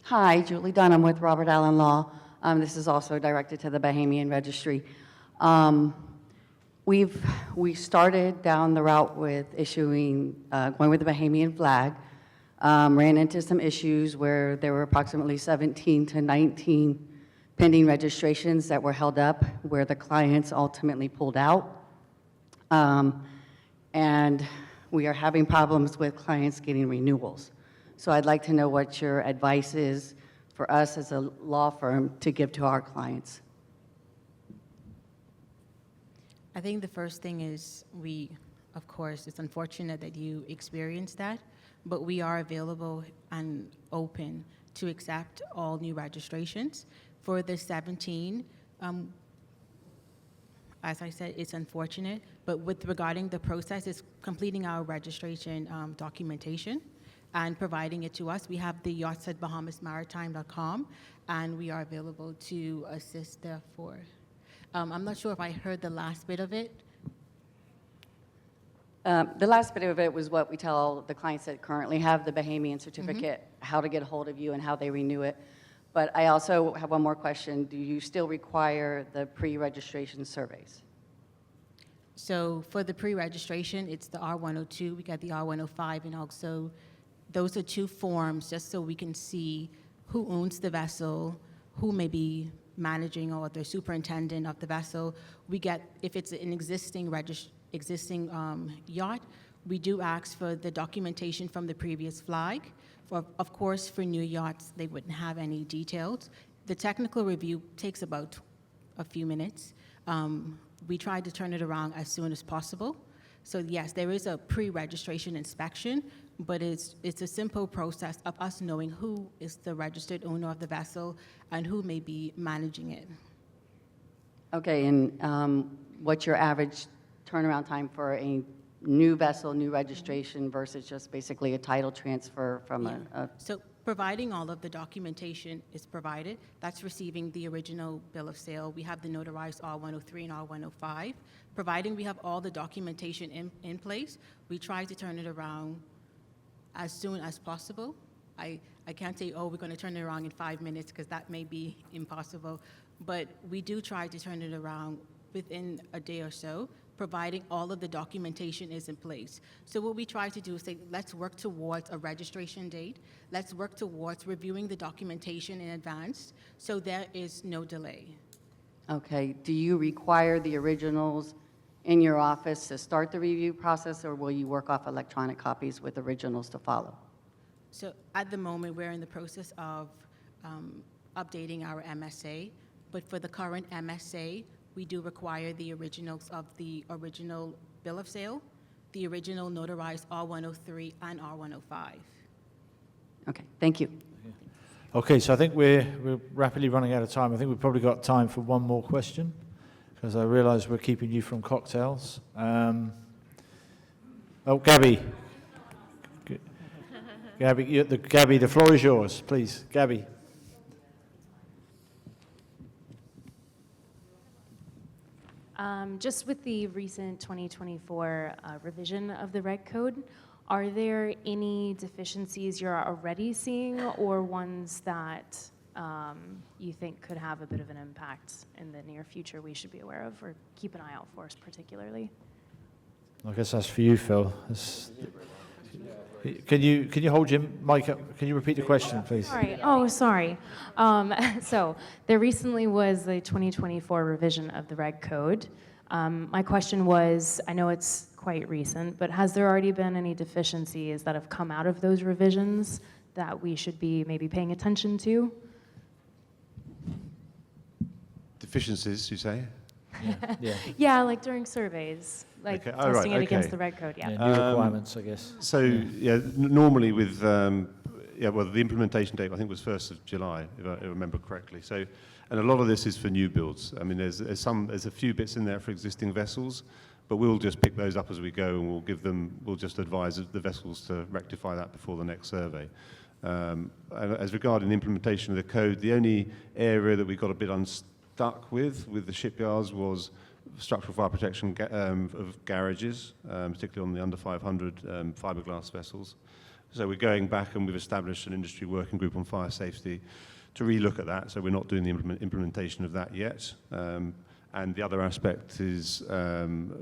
S20: Hi, Julie Dunham with Robert Allen Law. This is also directed to the Bahamian Registry. We started down the route with issuing, going with the Bahamian flag, ran into some issues where there were approximately 17 to 19 pending registrations that were held up, where the clients ultimately pulled out. And we are having problems with clients getting renewals. So I'd like to know what your advice is for us as a law firm to give to our clients.
S5: I think the first thing is of course, it's unfortunate that you experienced that, but we are available and open to accept all new registrations. For the 17, as I said, it's unfortunate, but regarding the process, is completing our registration documentation and providing it to us. We have the yachts at bahamasmaritime.com, and we are available to assist therefore. I'm not sure if I heard the last bit of it.
S20: The last bit of it was what we tell the clients that currently have the Bahamian certificate, how to get a hold of you and how they renew it. But I also have one more question. Do you still require the pre-registration surveys?
S5: So for the pre-registration, it's the R102, we got the R105, and also those are 2 forms just so we can see who owns the vessel, who may be managing or the superintendent of the vessel. We get, if it's an existing yacht, we do ask for the documentation from the previous flag. Of course, for new yachts, they wouldn't have any details. The technical review takes about a few minutes. We try to turn it around as soon as possible. So yes, there is a pre-registration inspection, but it's a simple process of us knowing who is the registered owner of the vessel and who may be managing it.
S20: Okay, and what's your average turnaround time for a new vessel, new registration versus just basically a title transfer from a
S5: So providing all of the documentation is provided. That's receiving the original bill of sale. We have the notarized R103 and R105. Providing we have all the documentation in place, we try to turn it around as soon as possible. I can't say, oh, we're going to turn it around in 5 minutes, because that may be impossible. But we do try to turn it around within a day or so, providing all of the documentation is in place. So what we try to do is say, let's work towards a registration date. Let's work towards reviewing the documentation in advance so there is no delay.
S20: Okay, do you require the originals in your office to start the review process, or will you work off electronic copies with originals to follow?
S5: So at the moment, we're in the process of updating our MSA, but for the current MSA, we do require the originals of the original bill of sale, the original notarized R103 and R105.
S20: Okay, thank you.
S2: Okay, so I think we're rapidly running out of time. I think we've probably got time for one more question, because I realize we're keeping you from cocktails. Gabby. Gabby, the floor is yours, please. Gabby.
S16: Just with the recent 2024 revision of the Reg Code, are there any deficiencies you're already seeing, or ones that you think could have a bit of an impact in the near future we should be aware of or keep an eye out for particularly?
S2: I guess that's for you, Phil. Can you hold your mic up? Can you repeat the question, please?
S16: Sorry. Oh, sorry. So there recently was the 2024 revision of the Reg Code. My question was, I know it's quite recent, but has there already been any deficiencies that have come out of those revisions that we should be maybe paying attention to?
S6: Deficiencies, you say?
S2: Yeah.
S16: Yeah, like during surveys, like
S6: Okay. Oh,
S16: testing
S6: right,
S16: it against
S6: okay.
S16: the Reg Code, yeah.
S2: Yeah, new requirements, I guess.
S6: So, normally with, the implementation date, I think, was 1st of July, if I remember correctly. So, and a lot of this is for new builds. I mean, there's a few bits in there for existing vessels, but we'll just pick those up as we go, and we'll just advise the vessels to rectify that before the next survey. And as regarding the implementation of the code, the only area that we got a bit unstuck with the shipyards was structural fire protection of garages, particularly on the under 500 fiberglass vessels. So we're going back, and we've established an industry working group on fire safety to relook at that. So we're not doing the implementation of that yet. And the other aspect is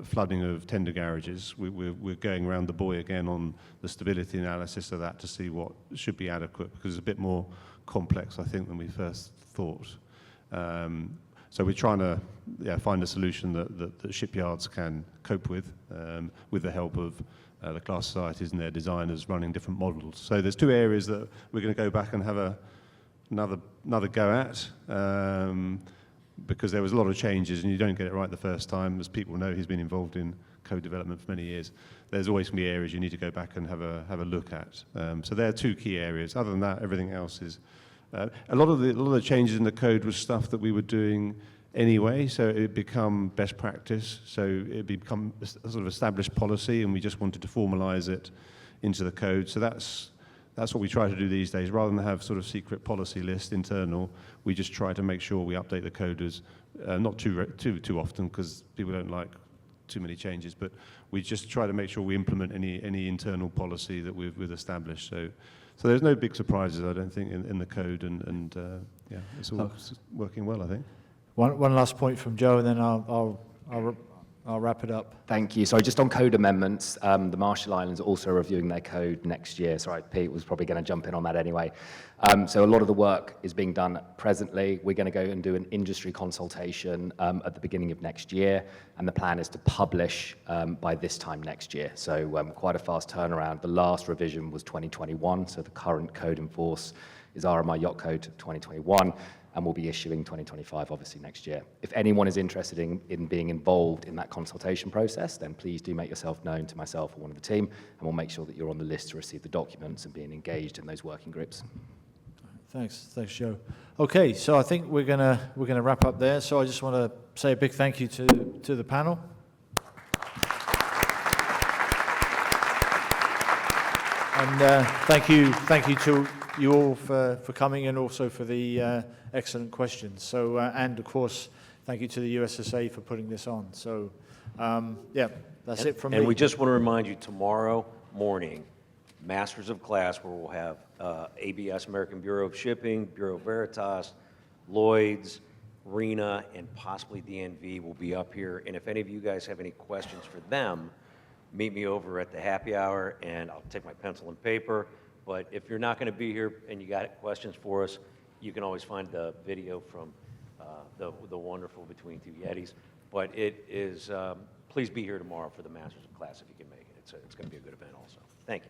S6: flooding of tender garages. We're going around the buoy again on the stability analysis of that to see what should be adequate, because it's a bit more complex, I think, than we first thought. So we're trying to find a solution that shipyards can cope with the help of the class societies and their designers running different models. So there's two areas that we're going to go back and have another go at. because there was a lot of changes, and you don't get it right the first time. As people know, he's been involved in code development for many years. There's always going to be areas you need to go back and have a look at. So there are two key areas. Other than that, everything else is a lot of the changes in the code was stuff that we were doing anyway, so it become best practice. So it become a sort of established policy, and we just wanted to formalize it into the code. So that's what we try to do these days. Rather than have sort of secret policy list internal, we just try to make sure we update the code as not too often, because people don't like too many changes, but we just try to make sure we implement any internal policy that we've established. So there's no big surprises, I don't think, in the code, and yeah, it's all working well, I think.
S2: One last point from Joe, and then I'll wrap it up.
S12: Thank you. So just on code amendments, the Marshall Islands are also reviewing their code next year. Sorry, Pete was probably going to jump in on that anyway. So a lot of the work is being done presently. We're going to go and do an industry consultation at the beginning of next year, and the plan is to publish by this time next year. So quite a fast turnaround. The last revision was 2021, so the current code in force is RMI Yacht Code 2021. And we'll be issuing 2025, obviously, next year. If anyone is interested in being involved in that consultation process, then please do make yourself known to myself or one of the team, and we'll make sure that you're on the list to receive the documents and being engaged in those working groups.
S2: Thanks, Joe. Okay, so I think we're gonna wrap up there. So I just want to say a big thank you to the panel. And thank you to you all for coming, and also for the excellent questions. So, and of course, thank you to the USSA for putting this on. So, yeah, that's it from me.
S1: And we just want to remind you, tomorrow morning, Masters of Class, where we'll have ABS, American Bureau of Shipping, Bureau Veritas, Lloyd's, RENA, and possibly DNV will be up here. And if any of you guys have any questions for them, meet me over at the happy hour, and I'll take my pencil and paper. But if you're not going to be here and you got questions for us, you can always find the video from the wonderful Between Two Yetis. But it is, please be here tomorrow for the Masters of Class if you can make it. It's going to be a good event also. Thank you.